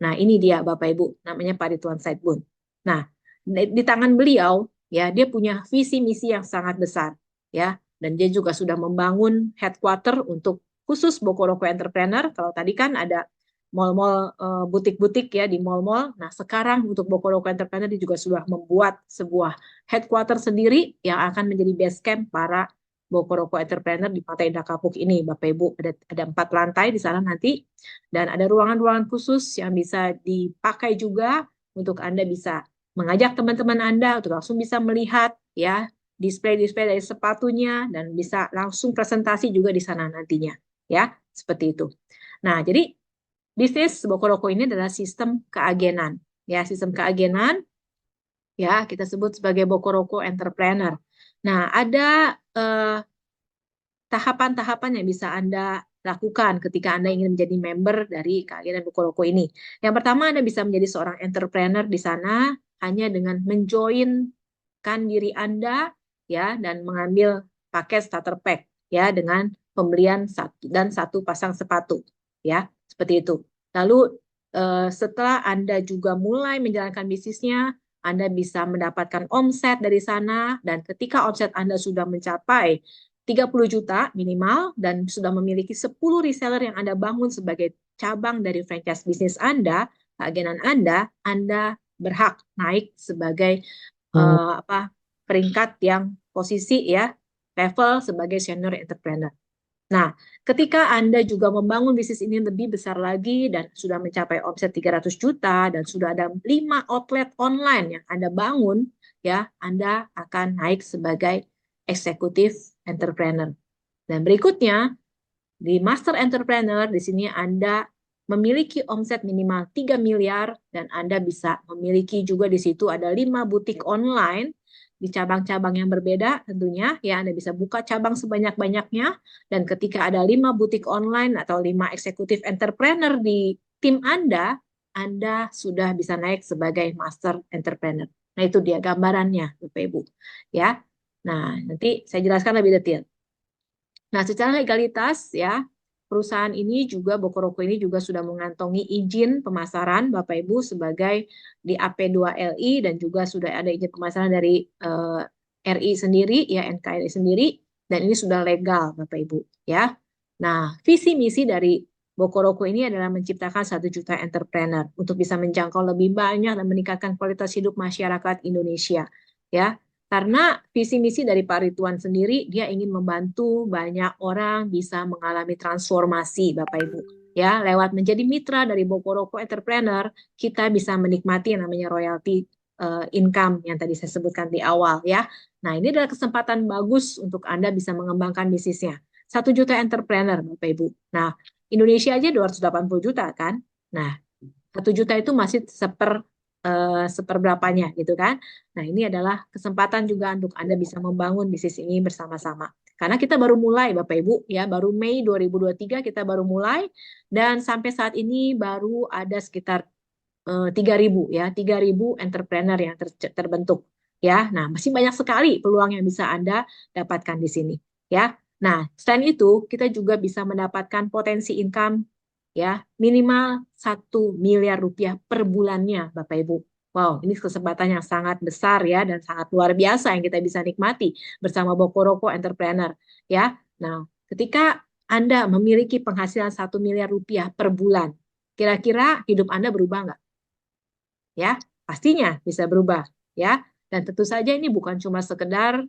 S10: Nah, ini dia Bapak Ibu, namanya Pak Ridwan Saidbun. Nah, di tangan beliau ya, dia punya visi misi yang sangat besar ya, dan dia juga sudah membangun headquarter untuk khusus Bokoroko Entrepreneur. Kalau tadi kan ada mall-mall, butik-butik ya di mall-mall. Nah, sekarang untuk Bokoroko Entrepreneur dia juga sudah membuat sebuah headquarter sendiri yang akan menjadi base camp para Bokoroko Entrepreneur di Pantai Indah Kapuk ini, Bapak Ibu. Ada 4 lantai di sana nanti, dan ada ruangan-ruangan khusus yang bisa dipakai juga untuk Anda bisa mengajak teman-teman Anda untuk langsung bisa melihat ya display-display dari sepatunya, dan bisa langsung presentasi juga di sana nantinya ya, seperti itu. Nah, jadi bisnis Bokoroko ini adalah sistem keagenan ya, sistem keagenan ya, kita sebut sebagai Bokoroko Entrepreneur. Nah, ada tahapan-tahapan yang bisa Anda lakukan ketika Anda ingin menjadi member dari keagenan Bokoroko ini. Yang pertama, Anda bisa menjadi seorang entrepreneur di sana hanya dengan menjoinkan diri Anda ya, dan mengambil paket starter pack ya, dengan pembelian satu pasang sepatu ya, seperti itu. Lalu setelah Anda juga mulai menjalankan bisnisnya, Anda bisa mendapatkan omset dari sana, dan ketika omset Anda sudah mencapai 30 juta minimal dan sudah memiliki 10 reseller yang Anda bangun sebagai cabang dari franchise bisnis Anda, keagenan Anda berhak naik sebagai peringkat yang posisi ya, level sebagai senior entrepreneur. Nah, ketika Anda juga membangun bisnis ini lebih besar lagi dan sudah mencapai omset 300 juta dan sudah ada 5 outlet online yang Anda bangun, ya, Anda akan naik sebagai eksekutif entrepreneur. Dan berikutnya, di master entrepreneur, di sini Anda memiliki omset minimal 3 miliar dan Anda bisa memiliki juga di situ ada 5 butik online di cabang-cabang yang berbeda tentunya ya, Anda bisa buka cabang sebanyak-banyaknya, dan ketika ada 5 butik online atau 5 eksekutif entrepreneur di tim Anda sudah bisa naik sebagai master entrepreneur. Nah, itu dia gambarannya Bapak Ibu ya. Nah, nanti saya jelaskan lebih detail. Nah, secara legalitas ya, perusahaan ini juga, Bokoroko ini juga sudah mengantongi izin pemasaran Bapak Ibu sebagai di AP2LI, dan juga sudah ada izin pemasaran dari RI sendiri ya, NKRI sendiri, dan ini sudah legal Bapak Ibu ya. Nah, visi misi dari Bokoroko ini adalah menciptakan 1 juta entrepreneur untuk bisa menjangkau lebih banyak dan meningkatkan kualitas hidup masyarakat Indonesia ya. Karena visi misi dari Pak Ridwan sendiri, dia ingin membantu banyak orang bisa mengalami transformasi Bapak Ibu ya, lewat menjadi mitra dari Bokoroko Entrepreneur, kita bisa menikmati yang namanya royalty income yang tadi saya sebutkan di awal ya. Nah, ini adalah kesempatan bagus untuk Anda bisa mengembangkan bisnisnya. 1 juta entrepreneur Bapak Ibu. Nah, Indonesia aja 280 juta kan. Nah, 1 juta itu masih seperberapanya gitu kan. Nah, ini adalah kesempatan juga untuk Anda bisa membangun bisnis ini bersama-sama. Karena kita baru mulai Bapak Ibu ya, baru Mei 2023 kita baru mulai, dan sampai saat ini baru ada sekitar 3.000 ya, 3.000 entrepreneur yang terbentuk ya. Nah, masih banyak sekali peluang yang bisa Anda dapatkan di sini ya. Nah, selain itu kita juga bisa mendapatkan potensi income ya, minimal 1 miliar rupiah per bulannya Bapak Ibu. Wow, ini kesempatan yang sangat besar ya, dan sangat luar biasa yang kita bisa nikmati bersama Bokoroko Entrepreneur ya. Nah, ketika Anda memiliki penghasilan 1 miliar rupiah per bulan, kira-kira hidup Anda berubah nggak? Ya, pastinya bisa berubah ya. Dan tentu saja ini bukan cuma sekedar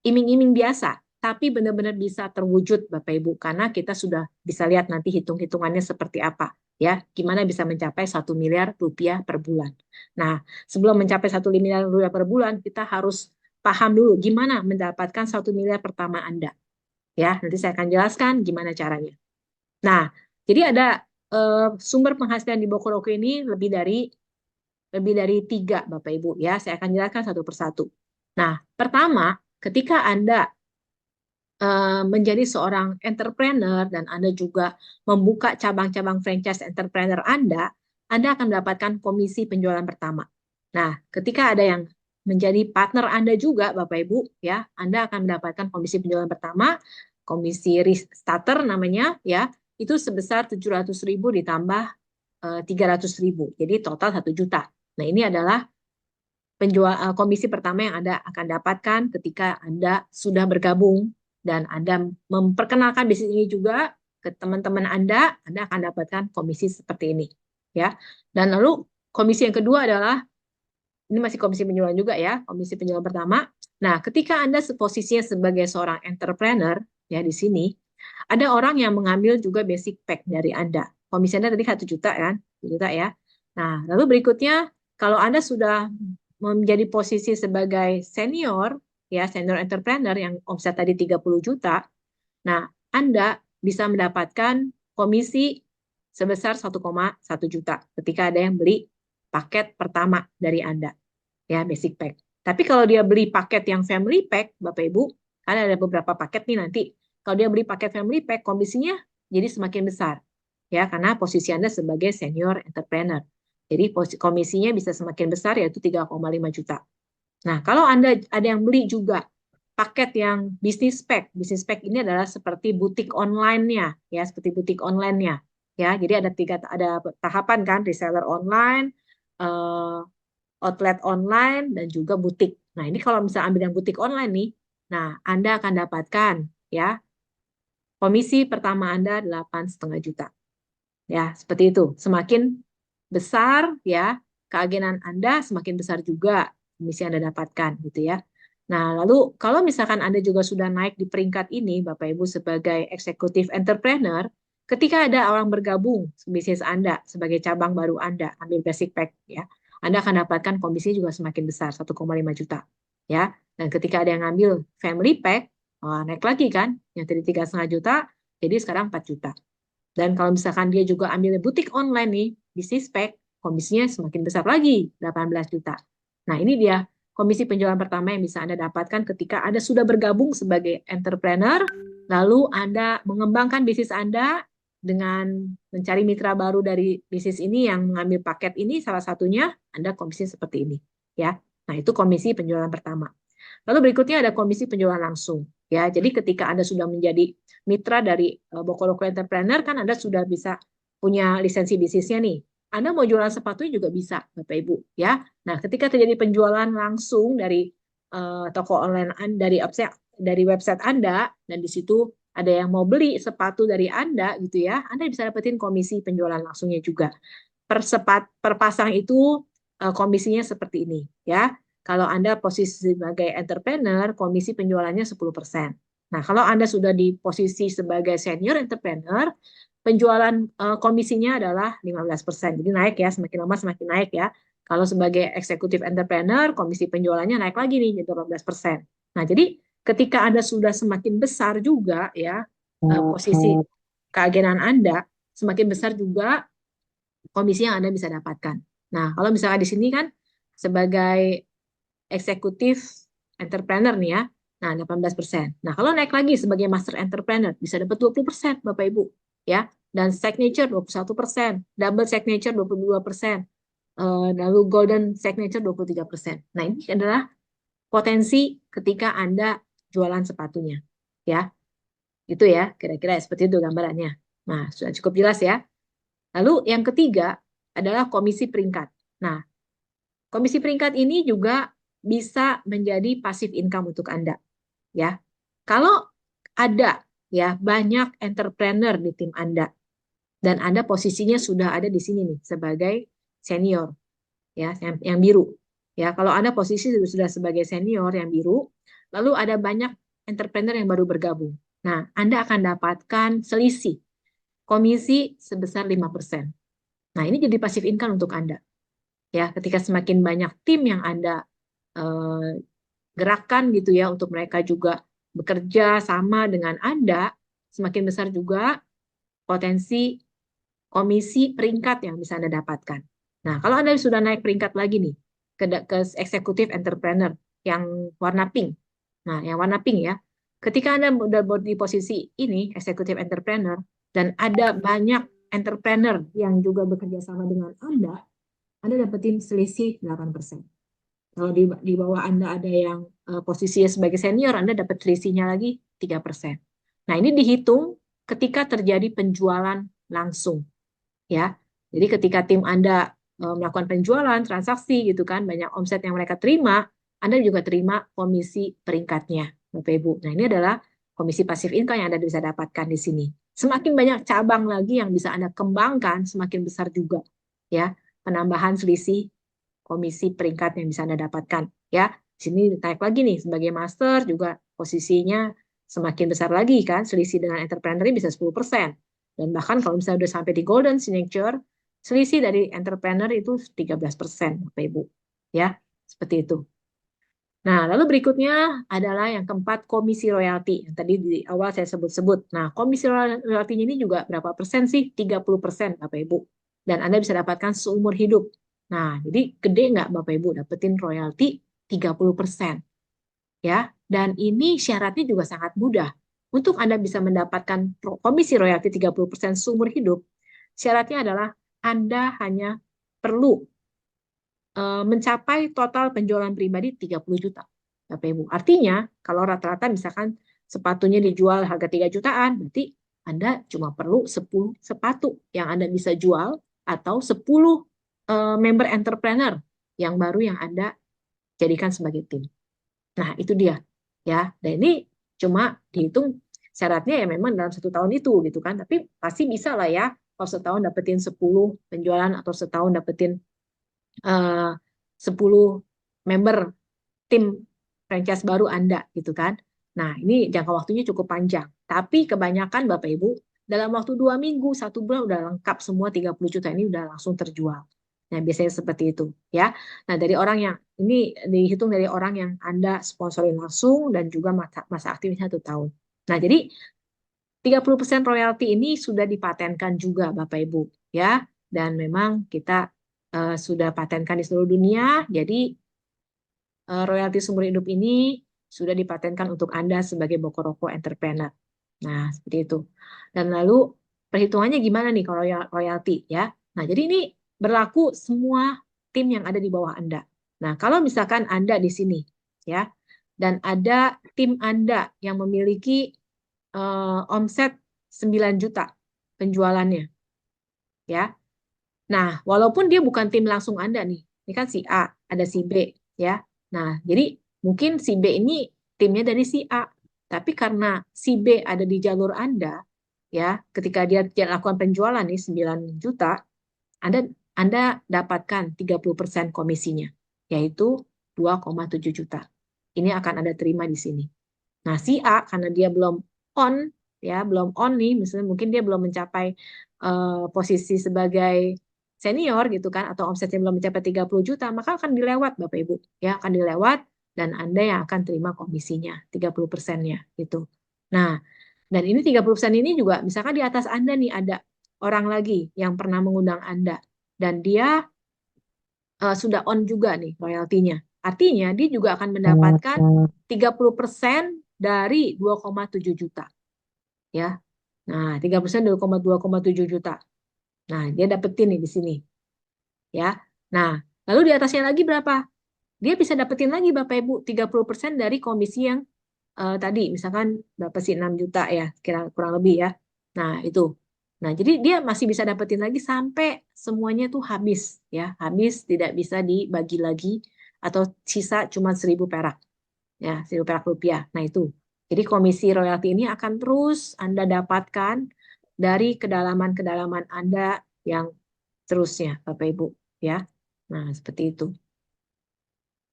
S10: iming-iming biasa, tapi benar-benar bisa terwujud Bapak Ibu, karena kita sudah bisa lihat nanti hitung-hitungannya seperti apa ya, gimana bisa mencapai 1 miliar rupiah per bulan. Nah, sebelum mencapai 1 miliar rupiah per bulan, kita harus paham dulu gimana mendapatkan 1 miliar pertama Anda Ya, nanti saya akan jelaskan gimana caranya. Nah, jadi ada sumber penghasilan di Bokoroko ini lebih dari 3, Bapak Ibu ya. Saya akan jelaskan satu persatu. Nah, pertama, ketika Anda menjadi seorang entrepreneur dan Anda juga membuka cabang-cabang franchise entrepreneur Anda akan mendapatkan komisi penjualan pertama. Nah, ketika ada yang menjadi partner Anda juga, Bapak Ibu, ya, Anda akan mendapatkan komisi penjualan pertama, komisi starter namanya, ya, itu sebesar 700.000 ditambah 300.000, jadi total 1 juta. Nah, ini adalah komisi pertama yang Anda akan dapatkan ketika Anda sudah bergabung dan Anda memperkenalkan bisnis ini juga ke teman-teman Anda akan dapatkan komisi seperti ini, ya. Dan lalu komisi yang kedua adalah ini masih komisi penjualan juga ya, komisi penjualan pertama. Nah, ketika Anda posisinya sebagai seorang entrepreneur ya di sini, ada orang yang mengambil juga basic pack dari Anda. Komisi Anda tadi 1 juta kan? 1 juta ya. Nah, lalu berikutnya kalau Anda sudah menjadi posisi sebagai senior ya, senior entrepreneur yang omset tadi 30 juta. Nah, Anda bisa mendapatkan komisi sebesar 1,1 juta ketika ada yang beli paket pertama dari Anda. Ya, basic pack. Tapi kalau dia beli paket yang family pack, Bapak Ibu, kan ada beberapa paket nih nanti. Kalau dia beli paket family pack, komisinya jadi semakin besar. Ya, karena posisi Anda sebagai senior entrepreneur. Jadi komisinya bisa semakin besar, yaitu 3,5 juta. Nah, kalau Anda ada yang beli juga paket yang business pack ini adalah seperti butik online-nya, ya, seperti butik online-nya. Ya, jadi ada tahapan kan, reseller online, outlet online, dan juga butik. Nah, ini kalau misalnya ambil yang butik online nih, nah, Anda akan dapatkan ya komisi pertama Anda 8,5 juta. Ya, seperti itu. Semakin besar ya keagenan Anda, semakin besar juga komisi Anda dapatkan gitu ya. Nah, lalu kalau misalkan Anda juga sudah naik di peringkat ini, Bapak Ibu sebagai eksekutif entrepreneur, ketika ada orang bergabung bisnis Anda sebagai cabang baru Anda, ambil basic pack ya, Anda akan dapatkan komisi juga semakin besar, 1,5 juta. Ya, dan ketika ada yang ngambil family pack, naik lagi kan, yang tadi 3,5 juta, jadi sekarang 4 juta. Dan kalau misalkan dia juga ambil butik online nih, bisnis pack, komisinya semakin besar lagi, 18 juta. Nah, ini dia komisi penjualan pertama yang bisa Anda dapatkan ketika Anda sudah bergabung sebagai entrepreneur, lalu Anda mengembangkan bisnis Anda dengan mencari mitra baru dari bisnis ini yang mengambil paket ini, salah satunya Anda komisi seperti ini, ya. Nah, itu komisi penjualan pertama. Lalu berikutnya ada komisi penjualan langsung, ya. Jadi ketika Anda sudah menjadi mitra dari Bokoroko Entrepreneur, kan Anda sudah bisa punya lisensi bisnisnya nih. Anda mau jualan sepatu juga bisa, Bapak Ibu, ya. Nah, ketika terjadi penjualan langsung dari toko online dari website Anda, dan di situ ada yang mau beli sepatu dari Anda gitu ya, Anda bisa dapetin komisi penjualan langsungnya juga. Per pasang itu komisinya seperti ini ya. Kalau Anda posisi sebagai entrepreneur, komisi penjualannya 10%. Nah, kalau Anda sudah di posisi sebagai senior entrepreneur, penjualan komisinya adalah 15%. Jadi naik ya, semakin lama semakin naik ya. Kalau sebagai eksekutif entrepreneur, komisi penjualannya naik lagi nih, jadi 18%. Nah, jadi ketika Anda sudah semakin besar juga ya, posisi keagenan Anda, semakin besar juga komisi yang Anda bisa dapatkan. Nah, kalau misalnya di sini kan sebagai eksekutif entrepreneur nih ya, nah 18%. Nah, kalau naik lagi sebagai master entrepreneur bisa dapat 20%, Bapak Ibu, ya. Dan signature 21%, double signature 22%, lalu golden signature 23%. Nah, ini adalah potensi ketika Anda jualan sepatunya, ya. Itu ya, kira-kira seperti itu gambarannya. Nah, sudah cukup jelas ya. Lalu yang ketiga adalah komisi peringkat. Nah, komisi peringkat ini juga bisa menjadi passive income untuk Anda, ya. Kalau ada ya banyak entrepreneur di tim Anda dan Anda posisinya sudah ada di sini nih sebagai senior, ya, yang biru. Ya, kalau Anda posisi sudah sebagai senior yang biru, lalu ada banyak entrepreneur yang baru bergabung. Nah, Anda akan dapatkan selisih komisi sebesar 5%. Nah, ini jadi passive income untuk Anda. Ya, ketika semakin banyak tim yang Anda gerakan gitu ya untuk mereka juga bekerja sama dengan Anda, semakin besar juga potensi komisi peringkat yang bisa Anda dapatkan. Nah, kalau Anda sudah naik peringkat lagi nih ke eksekutif entrepreneur yang warna pink. Nah, yang warna pink ya. Ketika Anda sudah di posisi ini, eksekutif entrepreneur, dan ada banyak entrepreneur yang juga bekerja sama dengan Anda dapetin selisih 8%. Kalau di bawah Anda ada yang posisinya sebagai senior, Anda dapat selisihnya lagi 3%. Nah, ini dihitung ketika terjadi penjualan langsung. Ya, jadi ketika tim Anda melakukan penjualan, transaksi gitu kan, banyak omset yang mereka terima, Anda juga terima komisi peringkatnya, Bapak Ibu. Nah, ini adalah komisi passive income yang Anda bisa dapatkan di sini. Semakin banyak cabang lagi yang bisa Anda kembangkan, semakin besar juga ya penambahan selisih komisi peringkat yang bisa Anda dapatkan. Ya, di sini naik lagi nih sebagai master juga posisinya semakin besar lagi kan, selisih dengan entrepreneur bisa 10%. Dan bahkan kalau misalnya udah sampai di golden signature, selisih dari entrepreneur itu 13%, Bapak Ibu. Ya, seperti itu. Nah, lalu berikutnya adalah yang keempat, komisi royalti. Yang tadi di awal saya sebut-sebut. Nah, komisi royaltinya ini juga berapa persen sih? 30%, Bapak Ibu. Dan Anda bisa dapatkan seumur hidup. Nah, jadi gede nggak Bapak Ibu dapetin royalti 30%. Ya, dan ini syaratnya juga sangat mudah. Untuk Anda bisa mendapatkan komisi royalti 30% seumur hidup, syaratnya adalah Anda hanya perlu mencapai total penjualan pribadi 30 juta. Bapak Ibu. Artinya, kalau rata-rata misalkan sepatunya dijual harga 3 jutaan, berarti Anda cuma perlu 10 sepatu yang Anda bisa jual atau 10 member entrepreneur yang baru yang Anda jadikan sebagai tim. Nah, itu dia. Ya, dan ini cuma dihitung syaratnya ya memang dalam 1 tahun itu gitu kan, tapi pasti bisa lah ya kalau setahun dapetin 10 penjualan atau setahun dapetin 10 member tim franchise baru Anda gitu kan. Nah, ini jangka waktunya cukup panjang, tapi kebanyakan Bapak Ibu dalam waktu 2 minggu, 1 bulan udah lengkap semua 30 juta ini udah langsung terjual. Nah, biasanya seperti itu ya. Nah, dari orang yang ini dihitung dari orang yang Anda sponsorin langsung dan juga masa aktifnya 1 tahun. Nah, jadi 30% royalti ini sudah dipatenkan juga Bapak Ibu ya. Dan memang kita sudah patenkan di seluruh dunia. Jadi royalti seumur hidup ini sudah dipatenkan untuk Anda sebagai Bokoroko entrepreneur. Nah, seperti itu. Dan lalu perhitungannya gimana nih kalau royalti ya? Nah, jadi ini berlaku semua tim yang ada di bawah Anda. Nah, kalau misalkan Anda di sini ya, dan ada tim Anda yang memiliki omset 9 juta penjualannya. Ya. Nah, walaupun dia bukan tim langsung Anda nih. Ini kan si A, ada si B ya. Nah, jadi mungkin si B ini timnya dari si A. Tapi karena si B ada di jalur Anda ya, ketika dia lakukan penjualan nih 9 juta, Anda dapatkan 30% komisinya, yaitu 2,7 juta. Ini akan Anda terima di sini. Nah, si A karena dia belum on ya, belum on nih, misalnya mungkin dia belum mencapai posisi sebagai senior gitu kan, atau omsetnya belum mencapai 30 juta, maka akan dilewat Bapak Ibu. Ya, akan dilewat dan Anda yang akan terima komisinya, 30%-nya gitu. Nah, dan ini 30% ini juga misalkan di atas Anda nih ada orang lagi yang pernah mengundang Anda dan dia sudah on juga nih royaltinya. Artinya dia juga akan mendapatkan 30% dari 2,7 juta. Ya. Nah, 3% dari 2,7 juta. Nah, dia dapetin nih di sini. Ya. Nah, lalu di atasnya lagi berapa? Dia bisa dapetin lagi Bapak Ibu 30% dari komisi yang tadi misalkan dapat sih 6 juta ya, kira kurang lebih ya. Nah, itu. Nah, jadi dia masih bisa dapetin lagi sampai semuanya tuh habis ya, habis tidak bisa dibagi lagi atau sisa cuma 1.000 perak. Ya, 1.000 perak rupiah. Nah, itu. Jadi komisi royalti ini akan terus Anda dapatkan dari kedalaman-kedalaman Anda yang terusnya, Bapak Ibu, ya. Nah, seperti itu.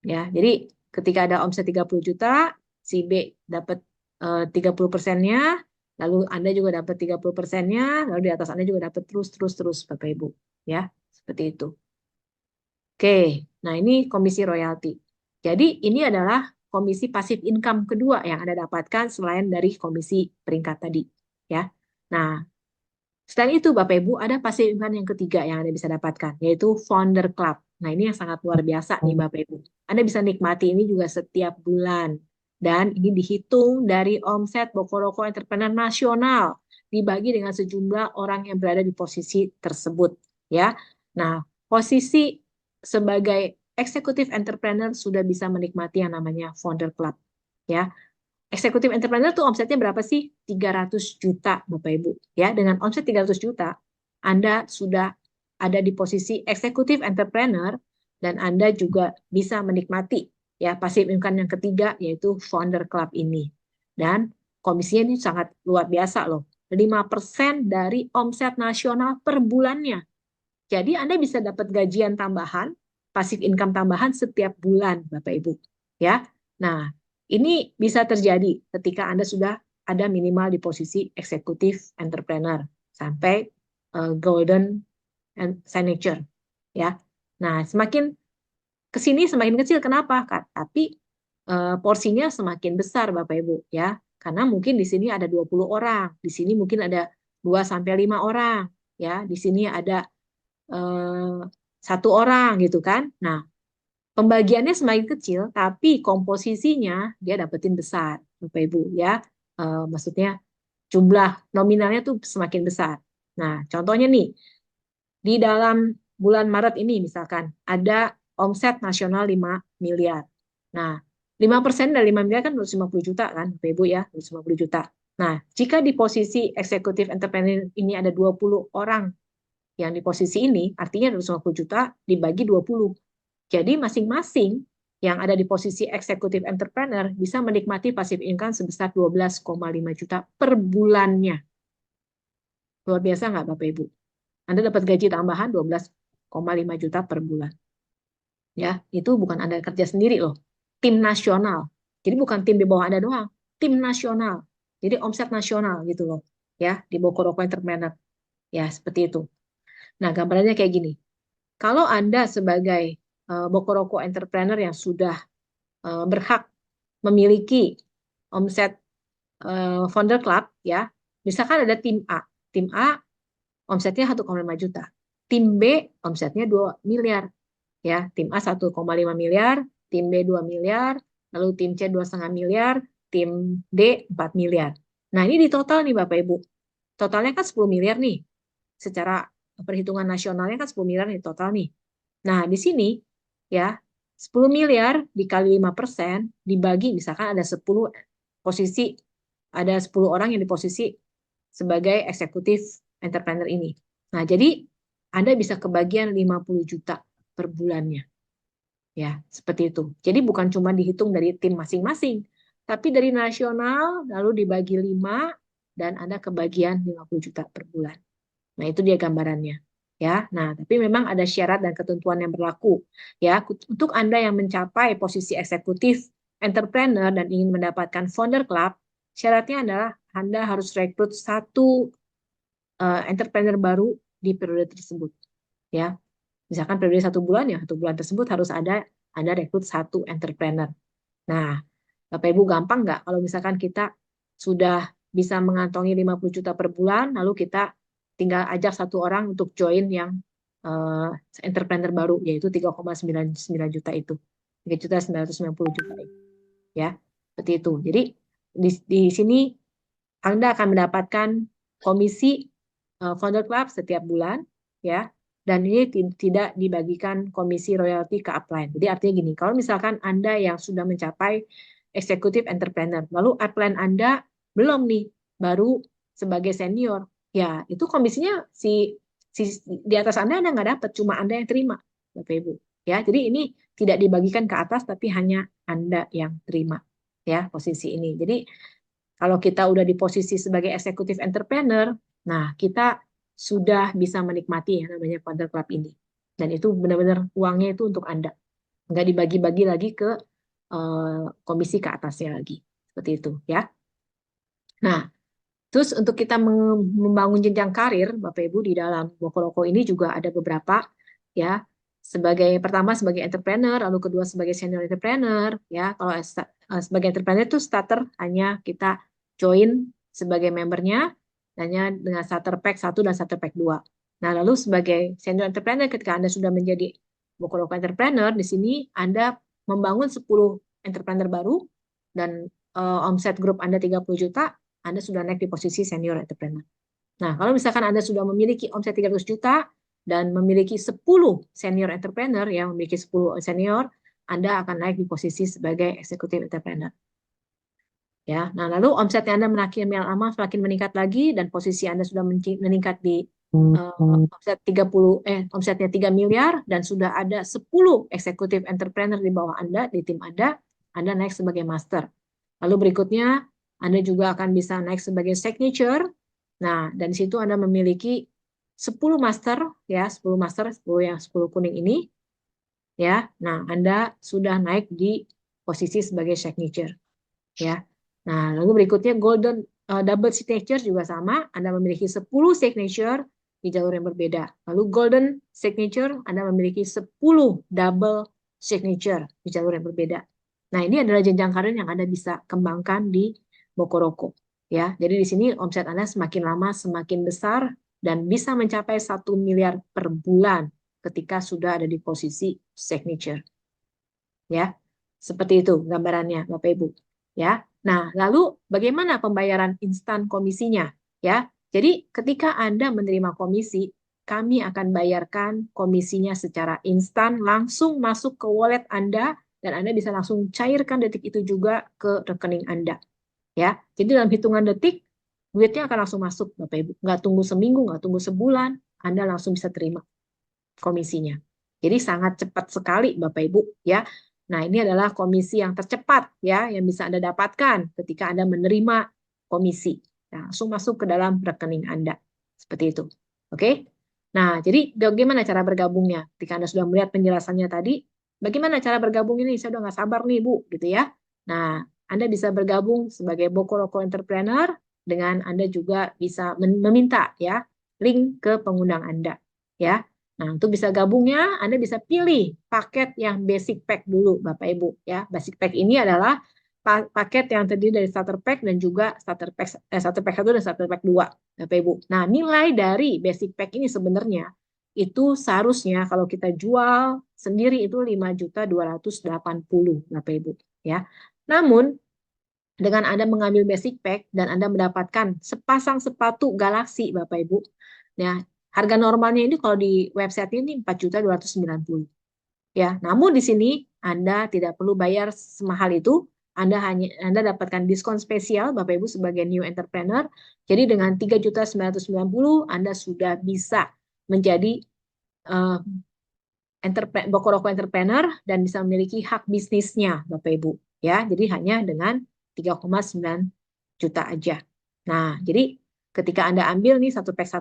S10: Ya, jadi ketika ada omset 30 juta, si B dapat 30%-nya, lalu Anda juga dapat 30%-nya, lalu di atas Anda juga dapat terus Bapak Ibu, ya. Seperti itu. Oke, nah ini komisi royalti. Jadi ini adalah komisi passive income kedua yang Anda dapatkan selain dari komisi peringkat tadi, ya. Nah, selain itu Bapak Ibu ada passive income yang ketiga yang Anda bisa dapatkan, yaitu Founder Club. Nah, ini yang sangat luar biasa nih Bapak Ibu. Anda bisa nikmati ini juga setiap bulan. Dan ini dihitung dari omset Bokoroko Entrepreneur Nasional dibagi dengan sejumlah orang yang berada di posisi tersebut, ya. Nah, posisi sebagai eksekutif entrepreneur sudah bisa menikmati yang namanya Founder Club, ya. Eksekutif entrepreneur tuh omsetnya berapa sih? 300 juta Bapak Ibu, ya. Dengan omset 300 juta, Anda sudah ada di posisi eksekutif entrepreneur dan Anda juga bisa menikmati ya passive income yang ketiga yaitu Founder Club ini. Dan komisinya ini sangat luar biasa loh. 5% dari omset nasional per bulannya. Jadi Anda bisa dapat gajian tambahan, passive income tambahan setiap bulan Bapak Ibu, ya. Nah, ini bisa terjadi ketika Anda sudah ada minimal di posisi eksekutif entrepreneur sampai golden signature, ya. Nah, semakin ke sini semakin kecil. Kenapa? Tapi porsinya semakin besar Bapak Ibu, ya. Karena mungkin di sini ada 20 orang, di sini mungkin ada 2 sampai 5 orang, ya. Di sini ada 1 orang gitu kan. Nah, pembagiannya semakin kecil tapi komposisinya dia dapetin besar Bapak Ibu, ya. Maksudnya jumlah nominalnya tuh semakin besar. Nah, contohnya nih di dalam bulan Maret ini misalkan ada omset nasional 5 miliar. Nah, 5% dari 5 miliar kan 250 juta kan, Bapak Ibu ya, 250 juta. Nah, jika di posisi eksekutif entrepreneur ini ada 20 orang yang di posisi ini, artinya 250 juta dibagi 20. Jadi masing-masing yang ada di posisi eksekutif entrepreneur bisa menikmati passive income sebesar 12,5 juta per bulannya. Luar biasa nggak Bapak Ibu? Anda dapat gaji tambahan 12,5 juta per bulan. Ya, itu bukan Anda kerja sendiri loh. Tim nasional. Jadi bukan tim di bawah Anda doang, tim nasional. Jadi omset nasional gitu loh. Ya, di Bokoroko Entrepreneur. Ya, seperti itu. Nah, gambarannya kayak gini. Kalau Anda sebagai Bokoroko Entrepreneur yang sudah berhak memiliki omset Founder Club, ya, misalkan ada tim A. Tim A omsetnya 1,5 juta. Tim B omsetnya 2 miliar. Ya, tim A 1,5 miliar, tim B 2 miliar, lalu tim C 2,5 miliar, tim D 4 miliar. Nah, ini di total nih Bapak Ibu. Totalnya kan 10 miliar nih. Secara perhitungan nasionalnya kan 10 miliar nih total nih. Nah, di sini ya 10 miliar dikali 5% dibagi misalkan ada 10 posisi, ada 10 orang yang di posisi sebagai eksekutif entrepreneur ini. Nah, jadi Anda bisa kebagian 50 juta per bulannya. Ya, seperti itu. Jadi bukan cuma dihitung dari tim masing-masing, tapi dari nasional lalu dibagi 5 dan Anda kebagian 50 juta per bulan. Nah, itu dia gambarannya. Ya, nah, tapi memang ada syarat dan ketentuan yang berlaku. Ya, untuk Anda yang mencapai posisi eksekutif entrepreneur dan ingin mendapatkan Founder Club, syaratnya adalah Anda harus rekrut 1 entrepreneur baru di periode tersebut. Ya, misalkan periode 1 bulan, ya 1 bulan tersebut harus ada Anda rekrut 1 entrepreneur. Nah, Bapak Ibu gampang nggak kalau misalkan kita sudah bisa mengantongi 50 juta per bulan, lalu kita tinggal ajak 1 orang untuk join yang entrepreneur baru, yaitu 3,99 juta itu. 3.990 juta itu. Ya, seperti itu. Jadi di sini Anda akan mendapatkan komisi Founder Club setiap bulan, ya. Dan ini tidak dibagikan komisi royalti ke upline. Jadi artinya gini, kalau misalkan Anda yang sudah mencapai eksekutif entrepreneur, lalu upline Anda belum nih, baru sebagai senior, ya itu komisinya si di atas Anda nggak dapat, cuma Anda yang terima, Bapak Ibu. Ya, jadi ini tidak dibagikan ke atas, tapi hanya Anda yang terima, ya posisi ini. Jadi kalau kita udah di posisi sebagai eksekutif entrepreneur, nah kita sudah bisa menikmati ya namanya Founder Club ini. Dan itu benar-benar uangnya itu untuk Anda. Nggak dibagi-bagi lagi ke komisi ke atasnya lagi. Seperti itu ya. Nah, terus untuk kita membangun jenjang karir, Bapak Ibu, di dalam Bokoroko ini juga ada beberapa ya pertama sebagai entrepreneur, lalu kedua sebagai senior entrepreneur, ya. Kalau sebagai entrepreneur itu starter hanya kita join sebagai membernya, hanya dengan starter pack 1 dan starter pack 2. Nah, lalu sebagai senior entrepreneur ketika Anda sudah menjadi Bokoroko entrepreneur, di sini Anda membangun 10 entrepreneur baru dan omset grup Anda 30 juta, Anda sudah naik di posisi senior entrepreneur. Nah, kalau misalkan Anda sudah memiliki omset 300 juta dan memiliki 10 senior entrepreneur, ya, memiliki 10 senior, Anda akan naik di posisi sebagai executive entrepreneur. Ya, nah lalu omsetnya Anda makin lama semakin meningkat lagi dan posisi Anda sudah meningkat di omsetnya 3 miliar dan sudah ada 10 executive entrepreneur di bawah Anda, di tim Anda naik sebagai master. Lalu berikutnya Anda juga akan bisa naik sebagai signature. Nah, dan di situ Anda memiliki 10 master, ya, 10 master, 10 yang 10 kuning ini, ya. Nah, Anda sudah naik di posisi sebagai signature, ya. Nah, lalu berikutnya golden double signature juga sama, Anda memiliki 10 signature di jalur yang berbeda. Lalu golden signature, Anda memiliki 10 double signature di jalur yang berbeda. Nah, ini adalah jenjang karir yang Anda bisa kembangkan di Bokoroko, ya. Jadi di sini omset Anda semakin lama semakin besar dan bisa mencapai 1 miliar per bulan ketika sudah ada di posisi signature. Ya. Seperti itu gambarannya Bapak Ibu, ya. Nah, lalu bagaimana pembayaran instan komisinya, ya? Jadi ketika Anda menerima komisi, kami akan bayarkan komisinya secara instan langsung masuk ke wallet Anda dan Anda bisa langsung cairkan detik itu juga ke rekening Anda. Ya, jadi dalam hitungan detik duitnya akan langsung masuk, Bapak Ibu. Nggak tunggu seminggu, nggak tunggu sebulan, Anda langsung bisa terima komisinya. Jadi sangat cepat sekali, Bapak Ibu, ya. Nah, ini adalah komisi yang tercepat, ya, yang bisa Anda dapatkan ketika Anda menerima komisi. Langsung masuk ke dalam rekening Anda. Seperti itu. Oke? Nah, jadi bagaimana cara bergabungnya? Ketika Anda sudah melihat penjelasannya tadi, bagaimana cara bergabung ini? Saya udah nggak sabar nih, Bu, gitu ya. Nah, Anda bisa bergabung sebagai Bokoroko Entrepreneur dengan Anda juga bisa meminta, ya, link ke pengundang Anda, ya. Nah, untuk bisa gabungnya, Anda bisa pilih paket yang basic pack dulu, Bapak Ibu, ya. Basic pack ini adalah paket yang terdiri dari starter pack dan juga starter pack 1 dan starter pack 2, Bapak Ibu. Nah, nilai dari basic pack ini sebenarnya itu seharusnya kalau kita jual sendiri itu 5.280.000, Bapak Ibu, ya. Namun dengan Anda mengambil basic pack dan Anda mendapatkan sepasang sepatu Galaxy, Bapak Ibu, ya, harga normalnya ini kalau di website ini 4.290.000. Ya, namun di sini Anda tidak perlu bayar semahal itu. Anda dapatkan diskon spesial Bapak Ibu sebagai new entrepreneur. Jadi dengan 3.990.000 Anda sudah bisa menjadi Bokoroko entrepreneur dan bisa memiliki hak bisnisnya Bapak Ibu, ya. Jadi hanya dengan 3,9 juta aja. Nah, jadi ketika Anda ambil nih satu pack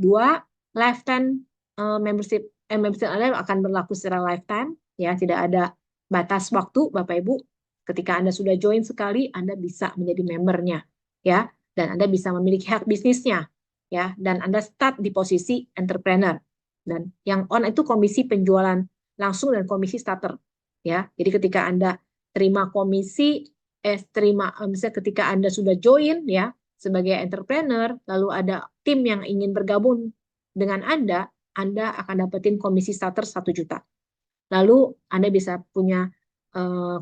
S10: 2, lifetime membership Anda akan berlaku secara lifetime, ya, tidak ada batas waktu Bapak Ibu. Ketika Anda sudah join sekali, Anda bisa menjadi membernya, ya, dan Anda bisa memiliki hak bisnisnya, ya, dan Anda start di posisi entrepreneur. Dan yang on itu komisi penjualan langsung dan komisi starter, ya. Jadi ketika Anda terima komisi, misalnya ketika Anda sudah join, ya, sebagai entrepreneur, lalu ada tim yang ingin bergabung dengan Anda akan dapetin komisi starter 1 juta. Lalu Anda bisa punya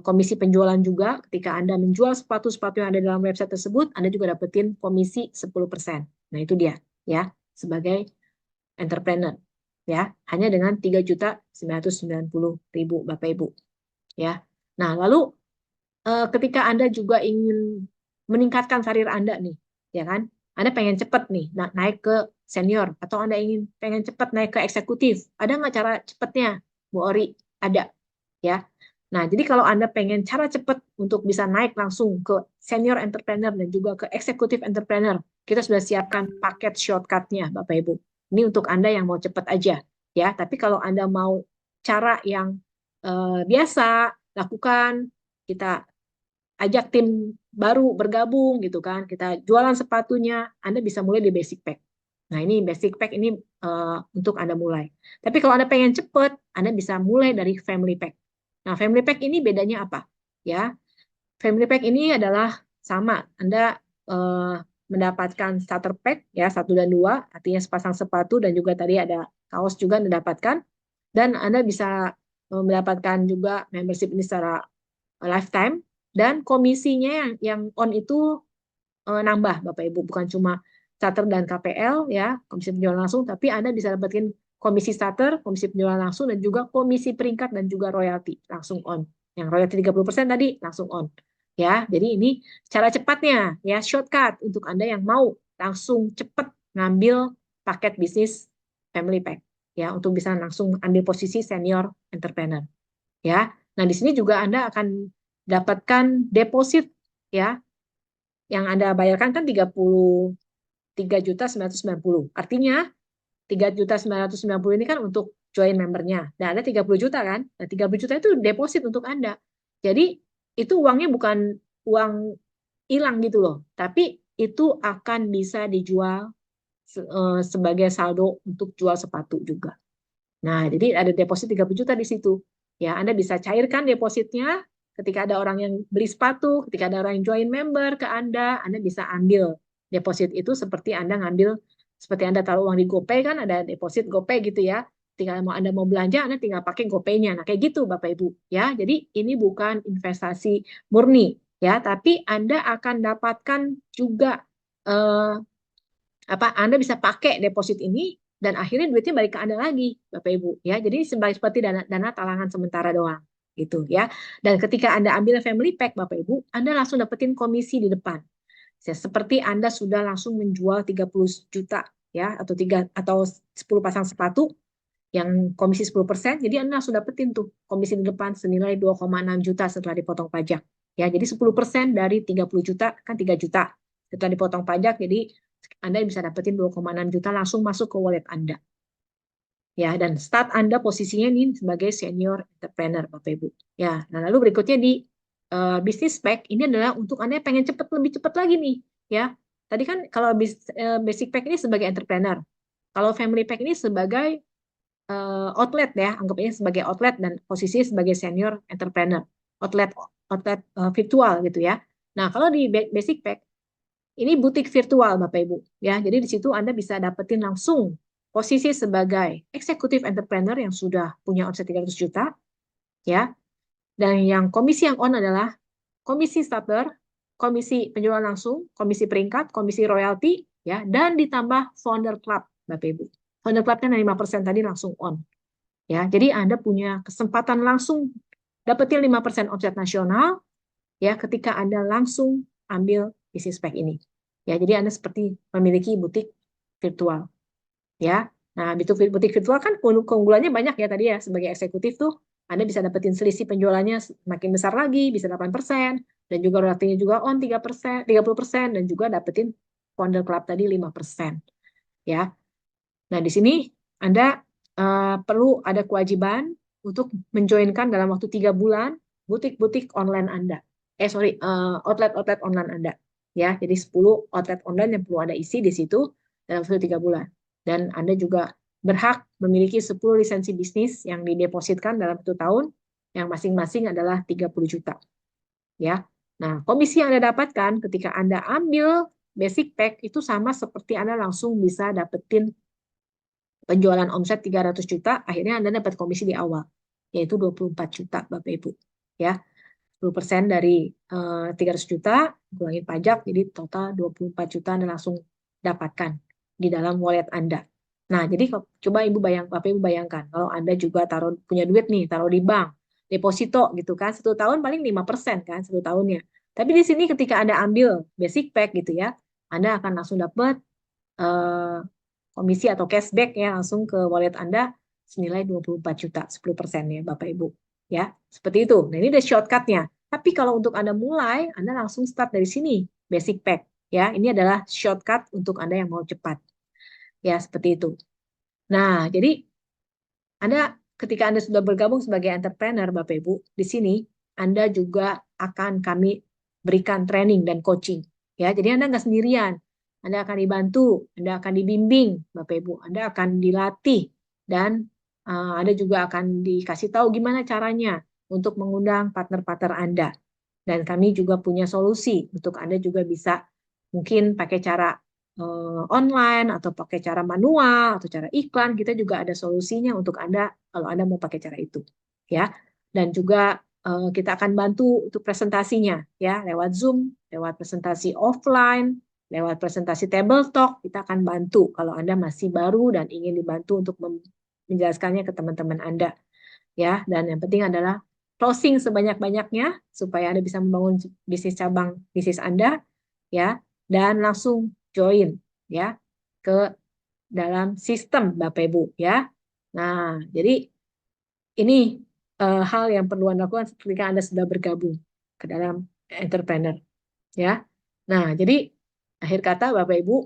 S10: komisi penjualan juga ketika Anda menjual sepatu-sepatu yang ada dalam website tersebut, Anda juga dapetin komisi 10%. Nah, itu dia, ya, sebagai entrepreneur, ya, hanya dengan 3.990.000 Bapak Ibu, ya. Nah, lalu ketika Anda juga ingin meningkatkan karir Anda nih, ya kan? Anda pengen cepat nih naik ke senior atau Anda pengen cepat naik ke eksekutif. Ada nggak cara cepatnya, Bu Ori? Ada, ya. Nah, jadi kalau Anda pengen cara cepat untuk bisa naik langsung ke senior entrepreneur dan juga ke eksekutif entrepreneur, kita sudah siapkan paket shortcut-nya, Bapak Ibu. Ini untuk Anda yang mau cepat aja, ya. Tapi kalau Anda mau cara yang biasa, lakukan, kita ajak tim baru bergabung gitu kan, kita jualan sepatunya, Anda bisa mulai di basic pack. Nah, ini basic pack ini untuk Anda mulai. Tapi kalau Anda pengen cepet, Anda bisa mulai dari family pack. Nah, family pack ini bedanya apa? Ya, family pack ini adalah sama. Anda mendapatkan starter pack ya 1 dan 2, artinya sepasang sepatu dan juga tadi ada kaos juga Anda dapatkan. Dan Anda bisa mendapatkan juga membership ini secara lifetime, dan komisinya yang on itu nambah Bapak Ibu, bukan cuma starter dan KPL ya, komisi penjualan langsung, tapi Anda bisa dapetin komisi starter, komisi penjualan langsung, dan juga komisi peringkat dan juga royalti langsung on. Yang royalti 30% tadi langsung on. Ya, jadi ini cara cepatnya ya, shortcut untuk Anda yang mau langsung cepat ngambil paket bisnis family pack ya, untuk bisa langsung ambil posisi senior entrepreneur. Ya. Nah, di sini juga Anda akan dapatkan deposit ya. Yang Anda bayarkan kan 33.990. Artinya 3.990 ini kan untuk join membernya. Nah, ada 30 juta kan? Nah, 30 juta itu deposit untuk Anda. Jadi itu uangnya bukan uang hilang gitu loh, tapi itu akan bisa dijual sebagai saldo untuk jual sepatu juga. Nah, jadi ada deposit 30 juta di situ. Ya, Anda bisa cairkan depositnya ketika ada orang yang beli sepatu, ketika ada orang yang join member ke Anda bisa ambil deposit itu seperti Anda taruh uang di GoPay kan, ada deposit GoPay gitu ya. Ketika Anda mau belanja, Anda tinggal pakai GoPay-nya. Nah, kayak gitu Bapak Ibu ya. Jadi ini bukan investasi murni ya, tapi Anda akan dapatkan juga Anda bisa pakai deposit ini dan akhirnya duitnya balik ke Anda lagi, Bapak Ibu ya. Jadi seperti dana talangan sementara doang gitu ya. Dan ketika Anda ambil family pack Bapak Ibu, Anda langsung dapetin komisi di depan. Seperti Anda sudah langsung menjual 30 juta ya, atau 10 pasang sepatu yang komisi 10%, jadi Anda langsung dapetin tuh komisi di depan senilai 2,6 juta setelah dipotong pajak. Ya, jadi 10% dari 30 juta kan 3 juta. Setelah dipotong pajak, jadi Anda bisa dapetin 2,6 juta langsung masuk ke wallet Anda. Ya, dan start Anda posisinya ini sebagai senior entrepreneur Bapak Ibu. Ya, nah lalu berikutnya di business pack ini adalah untuk Anda yang pengen lebih cepat lagi nih, ya. Tadi kan kalau basic pack ini sebagai entrepreneur. Kalau family pack ini sebagai outlet ya, anggapnya sebagai outlet dan posisi sebagai senior entrepreneur. Outlet virtual gitu ya. Nah, kalau di basic pack ini butik virtual Bapak Ibu ya. Jadi di situ Anda bisa dapetin langsung posisi sebagai eksekutif entrepreneur yang sudah punya omset 300 juta ya. Dan yang komisi yang on adalah komisi starter, komisi penjualan langsung, komisi peringkat, komisi royalti ya, dan ditambah founder club Bapak Ibu. Founder clubnya 5% tadi langsung on. Ya, jadi Anda punya kesempatan langsung dapetin 5% omset nasional ya ketika Anda langsung ambil business pack ini. Ya, jadi Anda seperti memiliki butik virtual. Ya. Nah, butik virtual kan keunggulannya banyak ya tadi ya, sebagai eksekutif tuh Anda bisa dapetin selisih penjualannya makin besar lagi, bisa 8%, dan juga royaltinya juga on 30%, dan juga dapetin founder club tadi 5%. Ya. Nah, di sini Anda perlu ada kewajiban untuk menjoinkan dalam waktu 3 bulan butik-butik online Anda. Outlet-outlet online Anda. Ya, jadi 10 outlet online yang perlu Anda isi di situ dalam waktu 3 bulan. Dan Anda juga berhak memiliki 10 lisensi bisnis yang didepositkan dalam 1 tahun, yang masing-masing adalah 30 juta. Ya. Nah, komisi yang Anda dapatkan ketika Anda ambil basic pack itu sama seperti Anda langsung bisa dapetin penjualan omset 300 juta, akhirnya Anda dapat komisi di awal, yaitu 24 juta Bapak Ibu. Ya, 10% dari 300 juta, kurangin pajak, jadi total 24 juta Anda langsung dapatkan di dalam wallet Anda. Nah, jadi coba Bapak Ibu bayangkan, kalau Anda juga punya duit nih, taruh di bank, deposito gitu kan, 1 tahun paling 5% kan, 1 tahunnya. Tapi di sini ketika Anda ambil basic pack gitu ya, Anda akan langsung dapat komisi atau cashback ya langsung ke wallet Anda senilai 24 juta, 10% ya Bapak Ibu. Ya, seperti itu. Nah, ini ada shortcut-nya. Tapi kalau untuk Anda mulai, Anda langsung start dari sini, basic pack. Ya, ini adalah shortcut untuk Anda yang mau cepat. Ya, seperti itu. Nah, jadi ketika Anda sudah bergabung sebagai entrepreneur Bapak Ibu, di sini Anda juga akan kami berikan training dan coaching. Ya, jadi Anda nggak sendirian. Anda akan dibantu, Anda akan dibimbing, Bapak Ibu, Anda akan dilatih, dan Anda juga akan dikasih tahu gimana caranya untuk mengundang partner-partner Anda. Dan kami juga punya solusi untuk Anda juga bisa mungkin pakai cara online atau pakai cara manual atau cara iklan. Kita juga ada solusinya untuk Anda kalau Anda mau pakai cara itu, ya. Dan juga kita akan bantu untuk presentasinya, ya, lewat Zoom, lewat presentasi offline, lewat presentasi table talk. Kita akan bantu kalau Anda masih baru dan ingin dibantu untuk menjelaskannya ke teman-teman Anda, ya. Dan yang penting adalah closing sebanyak-banyaknya supaya Anda bisa membangun bisnis cabang bisnis Anda, ya, dan langsung join, ya, ke dalam sistem Bapak Ibu, ya. Nah, jadi ini hal yang perlu Anda lakukan ketika Anda sudah bergabung ke dalam entrepreneur, ya. Nah, jadi akhir kata Bapak Ibu,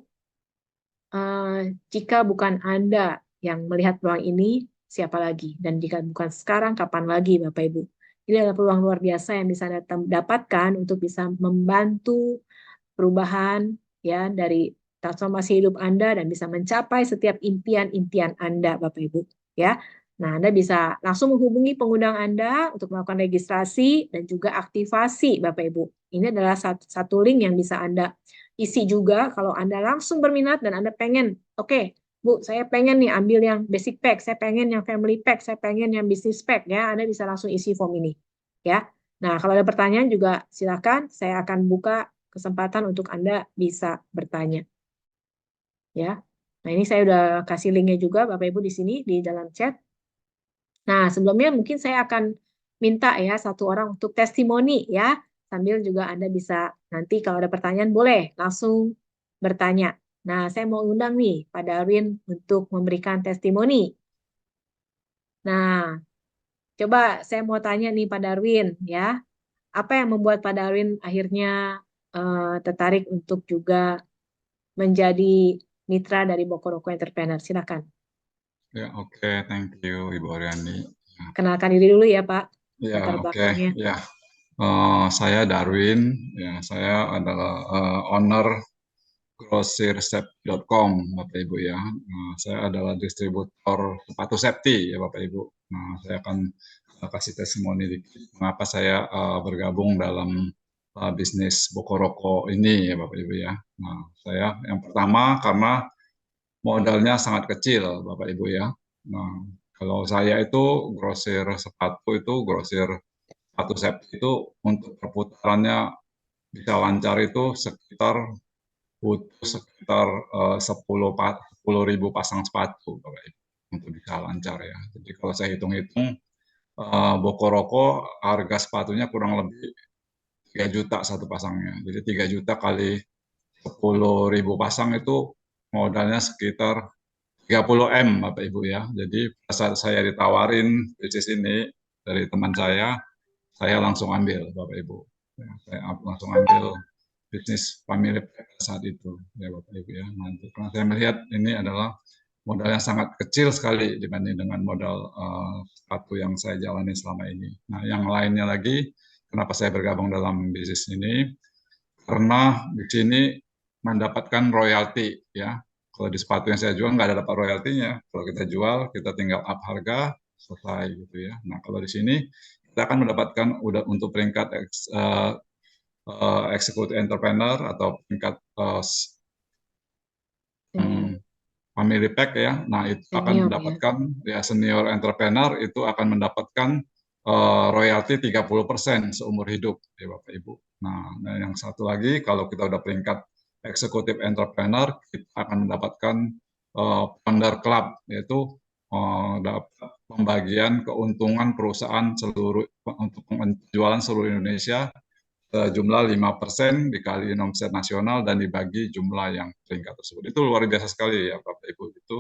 S10: jika bukan Anda yang melihat peluang ini, siapa lagi? Dan jika bukan sekarang, kapan lagi Bapak Ibu? Ini adalah peluang luar biasa yang bisa Anda dapatkan untuk bisa membantu perubahan, ya, dari transformasi hidup Anda dan bisa mencapai setiap impian-impian Anda, Bapak Ibu, ya. Nah, Anda bisa langsung menghubungi pengundang Anda untuk melakukan registrasi dan juga aktivasi, Bapak Ibu. Ini adalah satu link yang bisa Anda isi juga kalau Anda langsung berminat dan Anda pengen, oke, Bu, saya pengen nih ambil yang basic pack, saya pengen yang family pack, saya pengen yang business pack, ya. Anda bisa langsung isi form ini, ya. Nah, kalau ada pertanyaan juga silakan, saya akan buka kesempatan untuk Anda bisa bertanya, ya. Nah, ini saya udah kasih linknya juga Bapak Ibu di sini di dalam chat. Nah, sebelumnya mungkin saya akan minta ya satu orang untuk testimoni, ya, sambil juga Anda bisa nanti kalau ada pertanyaan boleh langsung bertanya. Nah, saya mau undang nih Pak Darwin untuk memberikan testimoni. Nah, coba saya mau tanya nih Pak Darwin, ya, apa yang membuat Pak Darwin akhirnya tertarik untuk juga menjadi mitra dari Bokoroko Entrepreneur? Silakan.
S12: Ya, oke, thank you Ibu Oriani.
S10: Kenalkan diri dulu ya Pak,
S12: Ya,
S10: latar
S12: oke,
S10: belakangnya.
S12: ya. Saya Darwin, ya, saya adalah owner grocerystep.com, Bapak Ibu ya. Saya adalah distributor sepatu safety ya Bapak Ibu. Nah, saya akan kasih testimoni dikit mengapa saya bergabung dalam bisnis Bokoroko ini ya Bapak Ibu ya. Nah, saya yang pertama karena modalnya sangat kecil, Bapak Ibu ya. Nah, kalau saya itu grosir sepatu itu, grosir sepatu safety itu untuk perputarannya bisa lancar itu butuh sekitar 10.000 pasang sepatu, Bapak Ibu, untuk bisa lancar ya. Jadi kalau saya hitung-hitung, Bokoroko harga sepatunya kurang lebih 3 juta satu pasangnya. Jadi 3 juta kali 10.000 pasang itu modalnya sekitar 30 M, Bapak Ibu ya. Jadi saat saya ditawarin bisnis ini dari teman saya langsung ambil, Bapak Ibu. Ya, saya langsung ambil bisnis family pack saat itu, ya Bapak Ibu ya. Nanti karena saya melihat ini adalah modal yang sangat kecil sekali dibanding dengan modal sepatu yang saya jalani selama ini. Nah, yang lainnya lagi, kenapa saya bergabung dalam bisnis ini? Karena di sini mendapatkan royalti ya. Kalau di sepatu yang saya jual nggak ada dapat royaltinya. Kalau kita jual, kita tinggal up harga, selesai gitu ya. Nah, kalau di sini kita akan mendapatkan untuk peringkat executive entrepreneur atau peringkat family pack ya. Nah, itu
S10: Senior,
S12: akan mendapatkan ya senior entrepreneur itu akan mendapatkan royalti 30% seumur hidup ya Bapak Ibu. Nah, dan yang satu lagi kalau kita udah peringkat executive entrepreneur, kita akan mendapatkan founder club, yaitu dapat pembagian keuntungan perusahaan untuk penjualan seluruh Indonesia jumlah 5% dikali omset nasional dan dibagi jumlah yang peringkat tersebut. Itu luar biasa sekali ya Bapak Ibu. Itu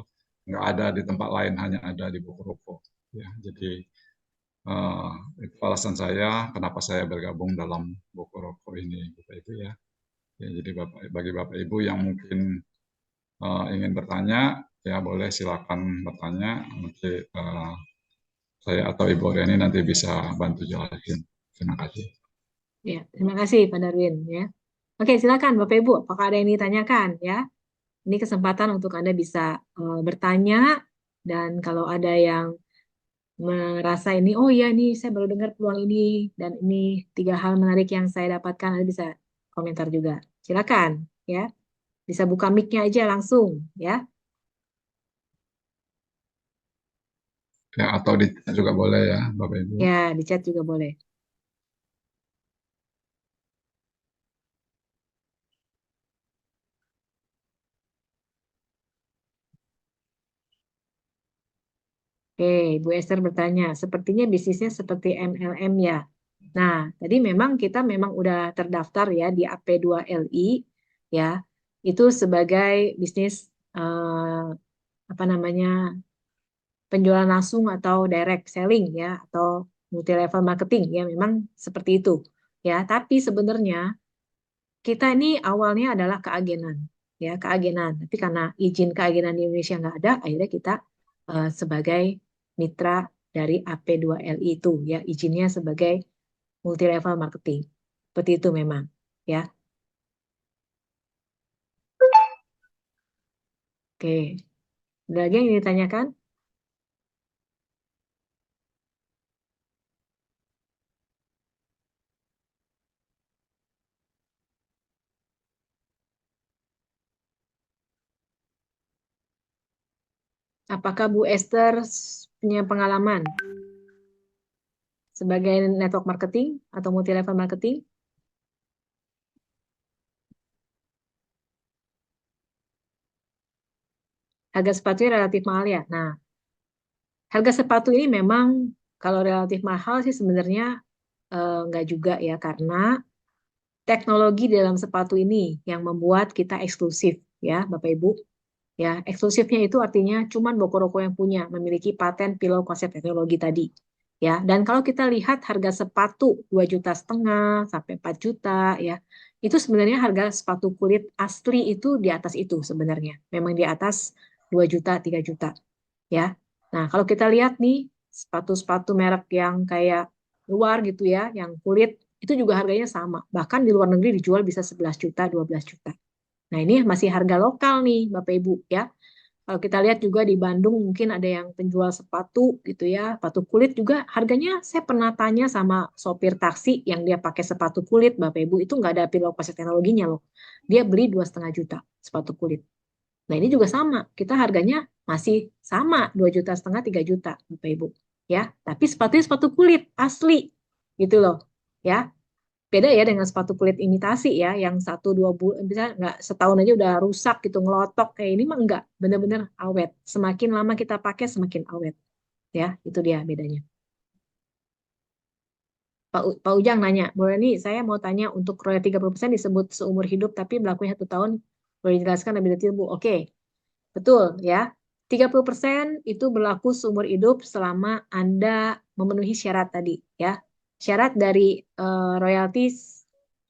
S12: nggak ada di tempat lain, hanya ada di Bokoroko. Ya, jadi itu alasan saya kenapa saya bergabung dalam Bokoroko ini, Bapak Ibu ya. Ya, jadi bagi Bapak Ibu yang mungkin ingin bertanya, ya boleh silakan bertanya. Nanti saya atau Ibu Oriani nanti bisa bantu jelasin. Terima kasih.
S10: Ya, terima kasih Pak Darwin ya. Oke, silakan Bapak Ibu, apakah ada yang ditanyakan ya? Ini kesempatan untuk Anda bisa bertanya, dan kalau ada yang merasa ini, oh iya nih saya baru dengar peluang ini, dan ini 3 hal menarik yang saya dapatkan, Anda bisa komentar juga. Silakan ya, bisa buka mic-nya aja langsung ya.
S12: Ya, atau di chat juga boleh ya, Bapak Ibu.
S10: Ya, di chat juga boleh. Oke, Bu Esther bertanya, sepertinya bisnisnya seperti MLM ya. Nah, tadi memang kita memang udah terdaftar ya di AP2LI ya. Itu sebagai bisnis apa namanya, penjualan langsung atau direct selling ya, atau multi level marketing ya, memang seperti itu ya. Tapi sebenarnya kita ini awalnya adalah keagenan ya, keagenan. Tapi karena izin keagenan di Indonesia nggak ada, akhirnya kita sebagai mitra dari AP2LI itu ya, izinnya sebagai multi level marketing. Seperti itu memang ya. Oke. Ada lagi yang ditanyakan? Apakah Bu Esther punya pengalaman sebagai network marketing atau multi level marketing? Harga sepatunya relatif mahal ya. Nah, harga sepatu ini memang kalau relatif mahal sih sebenarnya nggak juga ya, karena teknologi di dalam sepatu ini yang membuat kita eksklusif ya, Bapak Ibu. Ya, eksklusifnya itu artinya cuman Bokoroko yang punya, memiliki paten pillow konsep teknologi tadi. Ya, dan kalau kita lihat harga sepatu 2,5 juta sampai 4 juta ya. Itu sebenarnya harga sepatu kulit asli itu di atas itu sebenarnya. Memang di atas 2 juta, 3 juta ya. Nah, kalau kita lihat nih sepatu-sepatu merek yang kayak luar gitu ya, yang kulit itu juga harganya sama. Bahkan di luar negeri dijual bisa 11 juta, 12 juta. Nah, ini masih harga lokal nih, Bapak Ibu ya. Kalau kita lihat juga di Bandung mungkin ada yang penjual sepatu gitu ya, sepatu kulit juga harganya saya pernah tanya sama sopir taksi yang dia pakai sepatu kulit, Bapak Ibu, itu nggak ada pilokasi teknologinya loh. Dia beli 2,5 juta sepatu kulit. Nah, ini juga sama, kita harganya masih sama 2,5 juta, 3 juta, Bapak Ibu ya. Tapi sepatunya sepatu kulit asli gitu loh ya. Beda ya dengan sepatu kulit imitasi ya, yang 1-2 bulan bisa nggak setahun aja udah rusak gitu, ngelotok. Kayak ini mah enggak, bener-bener awet. Semakin lama kita pakai semakin awet ya, itu dia bedanya. Pak Ujang nanya, boleh nih saya mau tanya, untuk royalti 30% disebut seumur hidup tapi berlakunya 1 tahun, boleh dijelaskan lebih detail Bu? Oke, betul ya. 30% itu berlaku seumur hidup selama Anda memenuhi syarat tadi ya. Syarat dari royalti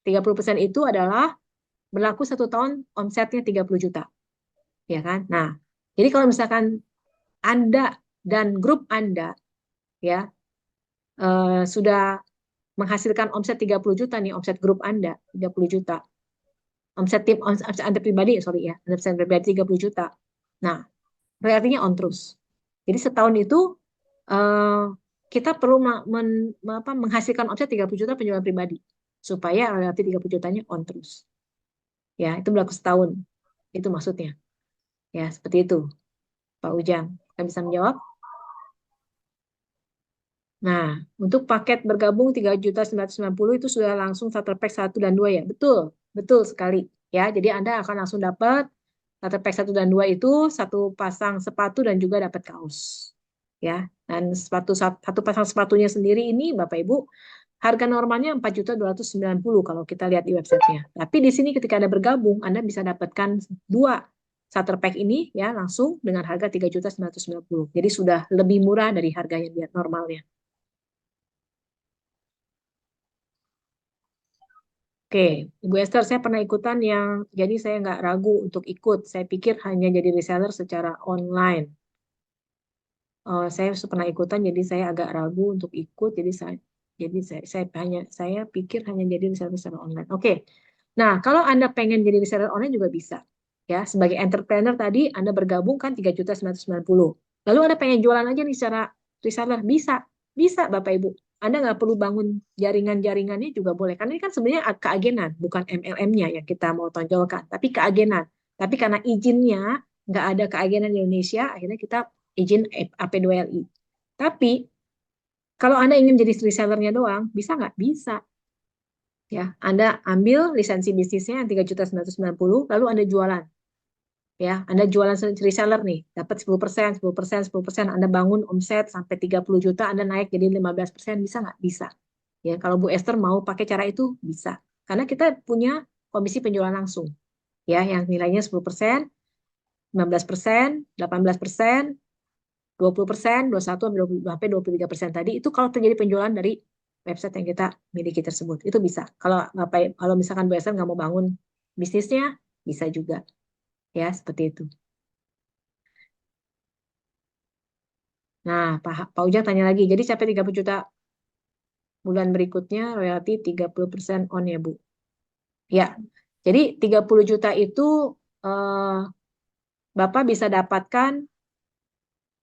S10: 30% itu adalah berlaku 1 tahun, omsetnya 30 juta. Ya kan? Nah, jadi kalau misalkan Anda dan grup Anda ya sudah menghasilkan omset 30 juta nih, omset grup Anda 30 juta. Omset tim, omset Anda pribadi, sorry ya, omset pribadi 30 juta. Nah, royaltinya on terus. Jadi setahun itu kita perlu menghasilkan omset 30 juta penjualan pribadi supaya royalti 30 jutanya on terus. Ya, itu berlaku setahun. Itu maksudnya. Ya, seperti itu. Pak Ujang, kita bisa menjawab? Nah, untuk paket bergabung 3.990 itu sudah langsung starter pack 1 dan 2 ya. Betul, betul sekali. Ya, jadi Anda akan langsung dapat starter pack 1 dan 2 itu, 1 pasang sepatu dan juga dapat kaos. Ya, dan satu pasang sepatunya sendiri ini Bapak Ibu, harga normalnya 4.290 kalau kita lihat di websitenya. Tapi di sini ketika Anda bergabung, Anda bisa dapatkan 2 starter pack ini ya langsung dengan harga 3.990. Jadi sudah lebih murah dari harga yang normalnya. Oke, Ibu Esther, saya pernah ikutan yang, jadi saya nggak ragu untuk ikut. Saya pikir hanya jadi reseller secara online. Saya pernah ikutan, jadi saya agak ragu untuk ikut. Jadi saya pikir hanya jadi reseller secara online. Oke, Nah, kalau Anda pengen jadi reseller online juga bisa. Ya, sebagai entrepreneur tadi Anda bergabung kan 3.990.000. Lalu Anda pengen jualan aja nih secara reseller, bisa. Bisa Bapak Ibu. Anda nggak perlu bangun jaringan-jaringannya juga boleh. Karena ini kan sebenarnya keagenan, bukan MLM-nya yang kita mau tonjolkan, tapi keagenan. Tapi karena izinnya nggak ada keagenan di Indonesia, akhirnya kita izin AP2LI. Tapi kalau Anda ingin jadi resellernya doang, bisa nggak? Bisa. Ya, Anda ambil lisensi bisnisnya yang 3.990.000, lalu Anda jualan. Ya, Anda jualan reseller nih, dapat 10%, 10%, 10%, Anda bangun omset sampai 30 juta, Anda naik jadi 15%, bisa nggak? Bisa. Ya, kalau Bu Esther mau pakai cara itu, bisa. Karena kita punya komisi penjualan langsung. Ya, yang nilainya 10%, 15%, 18%, 20%, 21, sampai 23% tadi, itu kalau terjadi penjualan dari website yang kita miliki tersebut. Itu bisa. Kalau misalkan Bu Esther nggak mau bangun bisnisnya, bisa juga. Ya, seperti itu. Nah, Pak Ujang tanya lagi, jadi sampai 30 juta bulan berikutnya, royalti 30% on ya, Bu? Ya, jadi 30 juta itu Bapak bisa dapatkan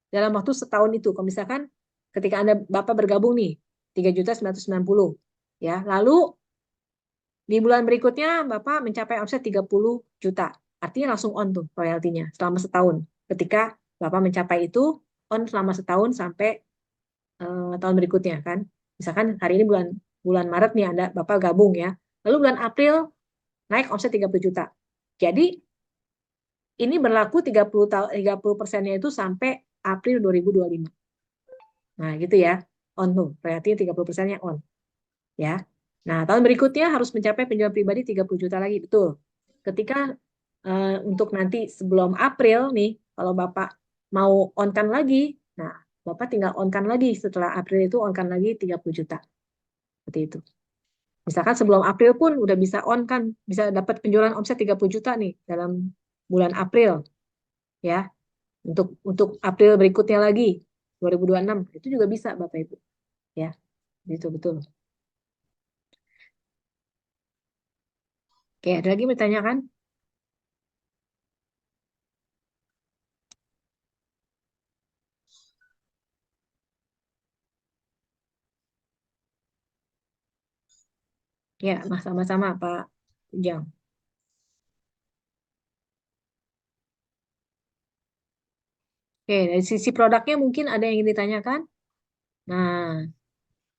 S10: dalam waktu setahun itu. Kalau misalkan ketika Bapak bergabung nih, 3.990.000. Ya, lalu di bulan berikutnya Bapak mencapai omset 30 juta. Artinya langsung on tuh royaltinya selama setahun. Ketika Bapak mencapai itu, on selama setahun sampai tahun berikutnya kan. Misalkan hari ini bulan Maret nih Bapak gabung ya. Lalu bulan April naik omset 30 juta. Jadi ini berlaku 30%-nya itu sampai April 2025. Nah, gitu ya. On tuh, royalti 30%-nya on. Ya. Nah, tahun berikutnya harus mencapai penjualan pribadi 30 juta lagi, betul. Ketika untuk nanti sebelum April nih, kalau Bapak mau on-kan lagi, nah, Bapak tinggal on-kan lagi setelah April itu on-kan lagi 30 juta. Seperti itu. Misalkan sebelum April pun udah bisa on-kan, bisa dapat penjualan omset 30 juta nih dalam bulan April. Ya. Untuk April berikutnya lagi 2026 itu juga bisa Bapak Ibu. Ya. Itu betul. Oke, ada lagi yang ditanyakan? Ya, sama-sama Pak Ujang. Oke, dari sisi produknya mungkin ada yang ingin ditanyakan? Nah,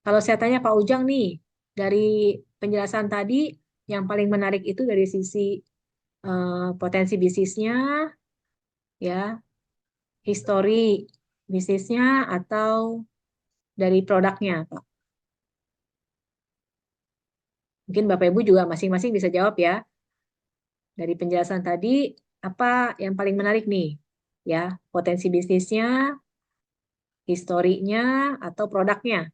S10: kalau saya tanya Pak Ujang nih, dari penjelasan tadi, yang paling menarik itu dari sisi potensi bisnisnya, ya, histori bisnisnya, atau dari produknya, Pak? Mungkin Bapak Ibu juga masing-masing bisa jawab ya. Dari penjelasan tadi, apa yang paling menarik nih? Ya, potensi bisnisnya, historinya, atau produknya?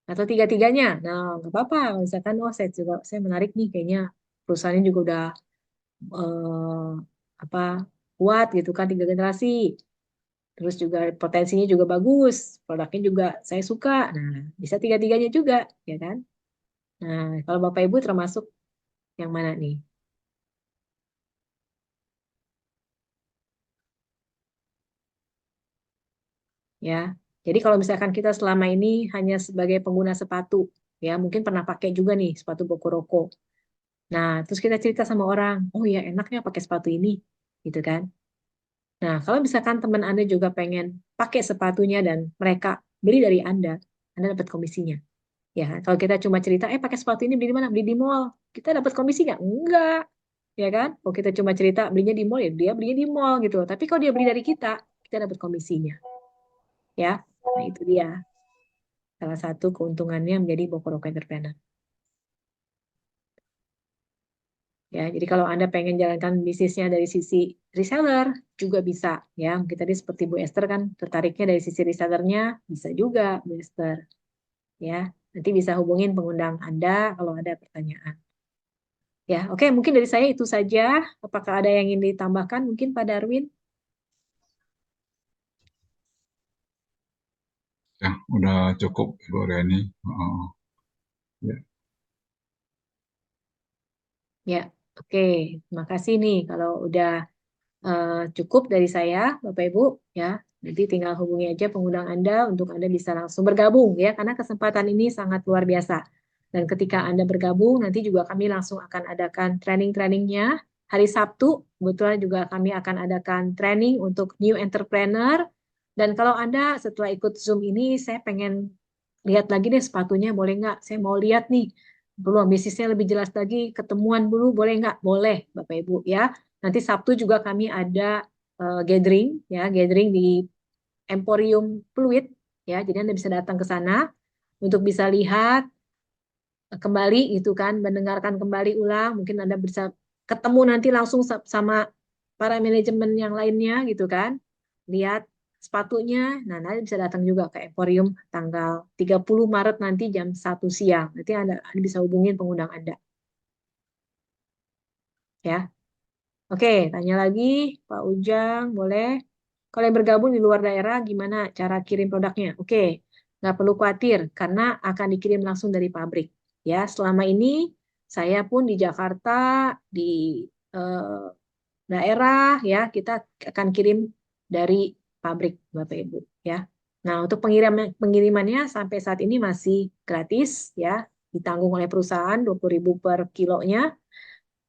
S10: Atau tiga-tiganya? Nah, nggak apa-apa. Misalkan, oh saya menarik nih, kayaknya perusahaannya juga udah eh, apa kuat gitu kan, 3 generasi. Terus juga potensinya juga bagus, produknya juga saya suka. Nah, bisa tiga-tiganya juga, ya kan? Nah, kalau Bapak Ibu termasuk yang mana nih? Ya, jadi kalau misalkan kita selama ini hanya sebagai pengguna sepatu, ya mungkin pernah pakai juga nih sepatu Bokoroko. Nah, terus kita cerita sama orang, oh ya enaknya pakai sepatu ini, gitu kan? Nah, kalau misalkan teman Anda juga pengen pakai sepatunya dan mereka beli dari Anda dapat komisinya. Ya, kalau kita cuma cerita, pakai sepatu ini beli di mana? Beli di mall. Kita dapat komisi nggak? Enggak. Ya kan? Kalau kita cuma cerita belinya di mall, ya dia belinya di mall gitu. Tapi kalau dia beli dari kita dapat komisinya. Ya, nah itu dia. Salah satu keuntungannya menjadi Bokoroko Entrepreneur. Ya, jadi kalau Anda pengen jalankan bisnisnya dari sisi reseller, juga bisa. Ya, mungkin tadi seperti Bu Esther kan, tertariknya dari sisi resellernya, bisa juga Bu Esther. Ya, nanti bisa hubungin pengundang Anda kalau ada pertanyaan. Ya, oke, mungkin dari saya itu saja. Apakah ada yang ingin ditambahkan? Mungkin Pak Darwin?
S12: ya, udah cukup Bu Reni. Ya.
S10: Ya, oke. Terima kasih nih kalau udah cukup dari saya, Bapak Ibu. Ya, nanti tinggal hubungi aja pengundang Anda untuk Anda bisa langsung bergabung ya, karena kesempatan ini sangat luar biasa. Dan ketika Anda bergabung, nanti juga kami langsung akan adakan training-trainingnya. Hari Sabtu, kebetulan juga kami akan adakan training untuk new entrepreneur. Dan kalau Anda setelah ikut Zoom ini, saya pengen lihat lagi deh sepatunya, boleh nggak? Saya mau lihat nih, peluang bisnisnya lebih jelas lagi, ketemuan dulu, boleh nggak? Boleh, Bapak Ibu ya. Nanti Sabtu juga kami ada gathering, ya, gathering di Emporium Fluid, ya. Jadi Anda bisa datang ke sana untuk bisa lihat kembali gitu kan, mendengarkan kembali ulang, mungkin Anda bisa ketemu nanti langsung sama para manajemen yang lainnya gitu kan, lihat sepatunya. Nah, nanti bisa datang juga ke Emporium tanggal 30 Maret nanti jam 1 siang. Nanti Anda bisa hubungin pengundang Anda. Ya. Oke, tanya lagi Pak Ujang, boleh? Kalau yang bergabung di luar daerah, gimana cara kirim produknya? Oke, nggak perlu khawatir karena akan dikirim langsung dari pabrik. Ya, selama ini saya pun di Jakarta, di eh, daerah, ya kita akan kirim dari pabrik, Bapak Ibu. Ya. Nah, untuk pengirimannya sampai saat ini masih gratis, ya, ditanggung oleh perusahaan 20.000 per kilonya.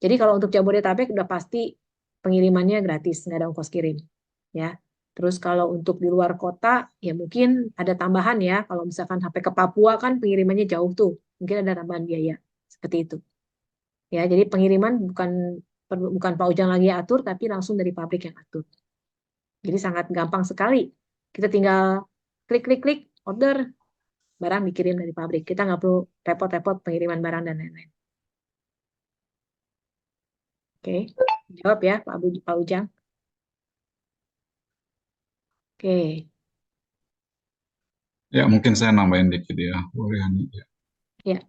S10: Jadi kalau untuk Jabodetabek udah pasti pengirimannya gratis, nggak ada ongkos kirim. Ya. Terus kalau untuk di luar kota, ya mungkin ada tambahan ya. Kalau misalkan sampai ke Papua kan pengirimannya jauh tuh, mungkin ada tambahan biaya seperti itu. Ya, jadi pengiriman bukan Pak Ujang lagi yang atur, tapi langsung dari pabrik yang atur. Jadi sangat gampang sekali. Kita tinggal klik order, barang dikirim dari pabrik. Kita nggak perlu repot-repot pengiriman barang dan lain-lain. Oke, jawab ya Pak Ujang. Oke.
S12: Ya, mungkin saya nambahin dikit ya, Bu Riani.
S10: Ya.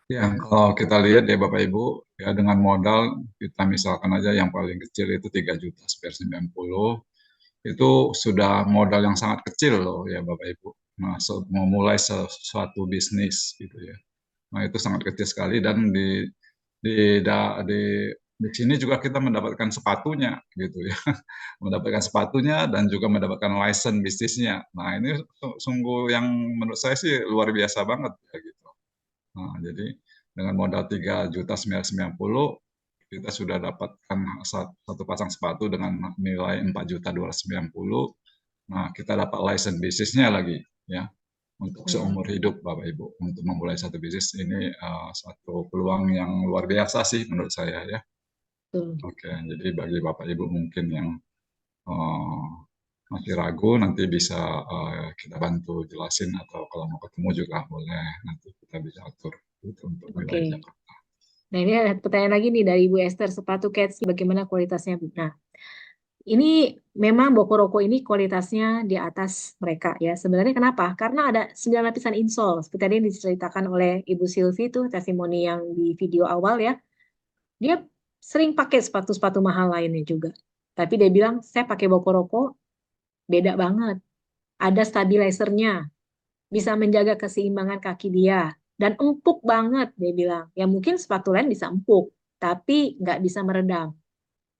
S12: Ya, kalau kita lihat ya Bapak Ibu, ya dengan modal kita misalkan aja yang paling kecil itu 3 juta spare 90, itu sudah modal yang sangat kecil loh ya Bapak Ibu. Nah, memulai sesuatu bisnis gitu ya. Nah, itu sangat kecil sekali dan di da- di sini juga kita mendapatkan sepatunya gitu ya. Mendapatkan sepatunya dan juga mendapatkan license bisnisnya. Nah, ini sungguh yang menurut saya sih luar biasa banget ya gitu. Nah, jadi dengan modal 3.990.000 kita sudah dapatkan satu pasang sepatu dengan nilai 4.290.000. Nah, kita dapat license bisnisnya lagi ya untuk seumur hidup Bapak Ibu. Untuk memulai satu bisnis ini satu peluang yang luar biasa sih menurut saya ya. Oke, jadi bagi Bapak Ibu mungkin yang masih ragu nanti bisa kita bantu jelasin atau kalau mau ketemu juga boleh nanti kita bisa atur itu untuk wilayah Jakarta.
S10: Nah, ini ada pertanyaan lagi nih dari Ibu Esther, sepatu Keds bagaimana kualitasnya? Nah, ini memang Bokoroko ini kualitasnya di atas mereka ya. Sebenarnya kenapa? Karena ada 9 lapisan insole. Seperti tadi yang diceritakan oleh Ibu Sylvie itu testimoni yang di video awal ya. Dia sering pakai sepatu-sepatu mahal lainnya juga. Tapi dia bilang, saya pakai Bokoroko beda banget. Ada stabilizernya, bisa menjaga keseimbangan kaki dia. Dan empuk banget, dia bilang. Ya mungkin sepatu lain bisa empuk, tapi nggak bisa meredam.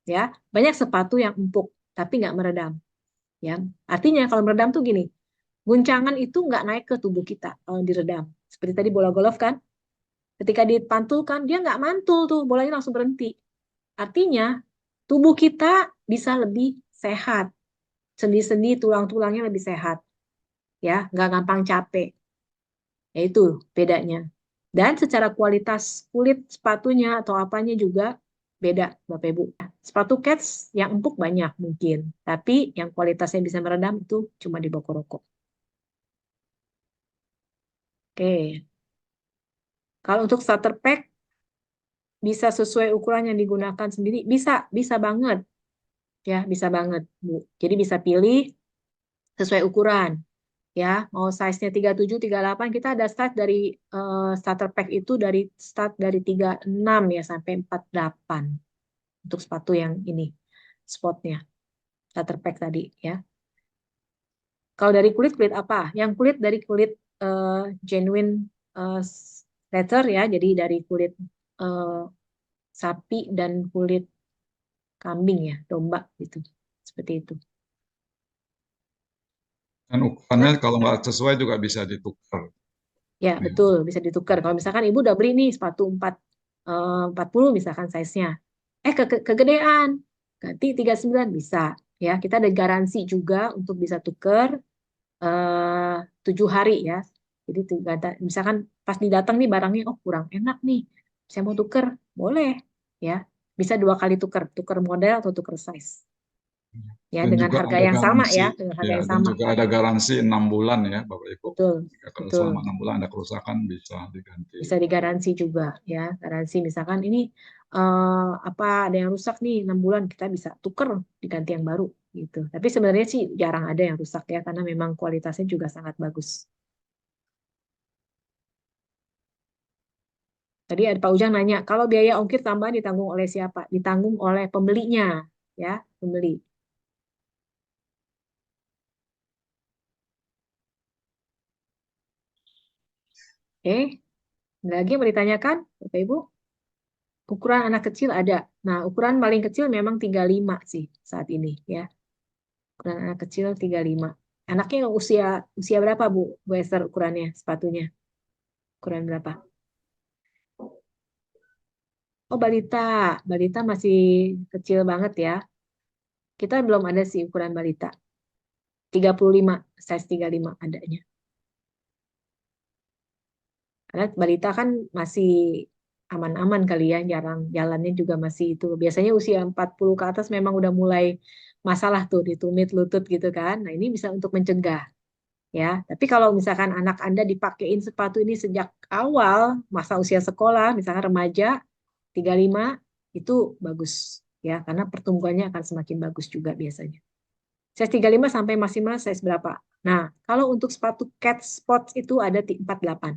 S10: Ya, banyak sepatu yang empuk, tapi nggak meredam. Ya, artinya kalau meredam tuh gini, guncangan itu nggak naik ke tubuh kita kalau diredam. Seperti tadi bola golf kan, ketika dipantulkan dia nggak mantul tuh, bolanya langsung berhenti. Artinya tubuh kita bisa lebih sehat, sendi-sendi tulang-tulangnya lebih sehat, ya nggak gampang capek. Ya itu bedanya. Dan secara kualitas kulit sepatunya atau apanya juga beda, Bapak Ibu. Sepatu Keds yang empuk banyak mungkin, tapi yang kualitasnya bisa meredam itu cuma di Bokoroko. Oke. Kalau untuk starter pack bisa sesuai ukuran yang digunakan sendiri, bisa banget. Ya, bisa banget, Bu. Jadi bisa pilih sesuai ukuran. Ya, mau size-nya 37, 38, kita ada start dari starter pack itu start dari 36 ya sampai 48 untuk sepatu yang ini spotnya starter pack tadi ya. Kalau dari kulit apa? Yang kulit dari kulit genuine leather ya, jadi dari kulit sapi dan kulit kambing ya, domba gitu, seperti itu.
S12: Dan ukurannya kalau nggak sesuai juga bisa ditukar.
S10: Ya, betul, bisa ditukar. Kalau misalkan ibu udah beli nih sepatu 40 misalkan size-nya. Kegedean. Ganti 39 bisa. Ya, kita ada garansi juga untuk bisa tukar 7 hari ya. Jadi misalkan pas didatang nih barangnya, oh kurang enak nih. Saya mau tukar, boleh ya. Bisa 2 kali tukar model atau tukar size. Ya,
S12: Dan
S10: dengan
S12: juga
S10: harga
S12: ada
S10: yang sama
S12: garansi,
S10: ya, dengan harga
S12: ya,
S10: yang
S12: dan
S10: sama.
S12: juga ada garansi 6 bulan ya, Bapak Ibu.
S10: Betul,
S12: Kalau
S10: betul.
S12: selama 6 bulan ada kerusakan bisa diganti.
S10: Bisa digaransi juga ya, garansi misalkan ini ada yang rusak nih 6 bulan, kita bisa tuker diganti yang baru gitu. Tapi sebenarnya sih jarang ada yang rusak ya, karena memang kualitasnya juga sangat bagus. Tadi ada Pak Ujang nanya, kalau biaya ongkir tambahan ditanggung oleh siapa? Ditanggung oleh pembelinya ya, pembeli. Ada lagi yang mau ditanyakan Bapak Ibu? Ukuran anak kecil ada. Nah, ukuran paling kecil memang 35 sih saat ini ya. Ukuran anak kecil 35. Anaknya usia berapa Bu Esther ukurannya sepatunya? Ukuran berapa? Oh, balita. Balita masih kecil banget ya. Kita belum ada sih ukuran balita. 35, size 35 adanya. Karena balita kan masih aman-aman kali ya, jarang jalannya juga masih itu. Biasanya usia 40 ke atas memang udah mulai masalah tuh di tumit, lutut gitu kan. Nah, ini bisa untuk mencegah ya. Tapi kalau misalkan anak Anda dipakein sepatu ini sejak awal masa usia sekolah, misalkan remaja 35 itu bagus ya, karena pertumbuhannya akan semakin bagus juga biasanya. Size 35 sampai maksimal size berapa? Nah, kalau untuk sepatu cat spots itu ada 48.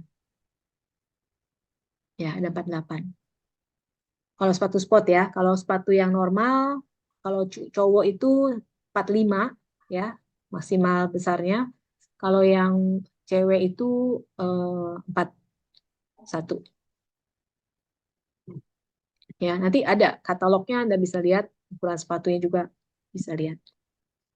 S10: Ya, ada 48. Kalau sepatu sport ya, kalau sepatu yang normal, kalau cowok itu 45 ya, maksimal besarnya. Kalau yang cewek itu 41. Ya, nanti ada katalognya, Anda bisa lihat ukuran sepatunya juga bisa lihat.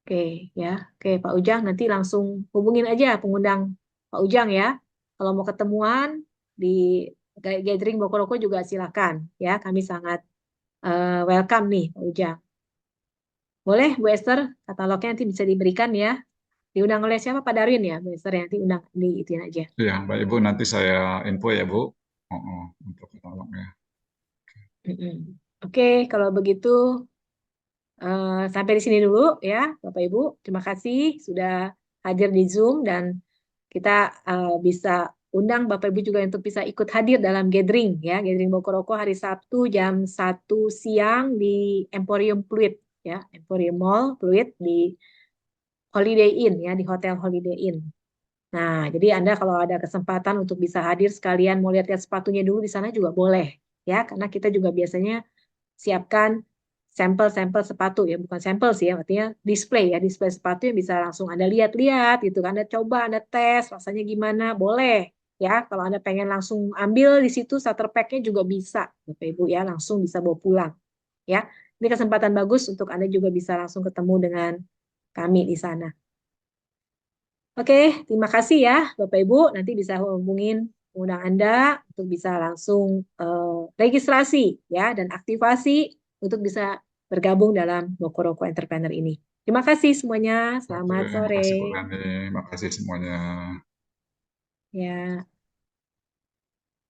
S10: Oke, ya. Oke, Pak Ujang nanti langsung hubungin aja pengundang Pak Ujang ya. Kalau mau ketemuan di gathering Bokoroko juga silakan ya. Kami sangat welcome nih Pak Ujang. Boleh Bu Esther, katalognya nanti bisa diberikan ya. Diundang oleh siapa? Pak Darwin ya, Bu Esther, ya, nanti undang di ituin aja.
S12: Ya, Mbak Ibu nanti saya info ya Bu. Untuk katalognya.
S10: Oke, kalau begitu sampai di sini dulu ya, Bapak Ibu. Terima kasih sudah hadir di Zoom dan kita bisa undang Bapak Ibu juga untuk bisa ikut hadir dalam gathering ya, gathering Bokoroko hari Sabtu jam 1 siang di Emporium Pluit ya, Emporium Mall Pluit di Holiday Inn ya, di Hotel Holiday Inn. Nah, jadi Anda kalau ada kesempatan untuk bisa hadir sekalian mau lihat-lihat sepatunya dulu di sana juga boleh ya, karena kita juga biasanya siapkan sampel-sampel sepatu ya, bukan sampel sih ya, artinya display ya, display sepatu yang bisa langsung Anda lihat-lihat gitu kan, Anda coba, Anda tes rasanya gimana, boleh ya. Kalau Anda pengen langsung ambil di situ starter pack-nya juga bisa Bapak Ibu ya, langsung bisa bawa pulang ya. Ini kesempatan bagus untuk Anda juga bisa langsung ketemu dengan kami di sana. Oke, terima kasih ya Bapak Ibu, nanti bisa hubungin undang Anda untuk bisa langsung registrasi ya dan aktivasi untuk bisa bergabung dalam Bokoroko Entrepreneur ini. Terima kasih semuanya, selamat
S12: Oke,
S10: sore.
S12: terima kasih Bu Rani, terima kasih semuanya.
S10: Ya.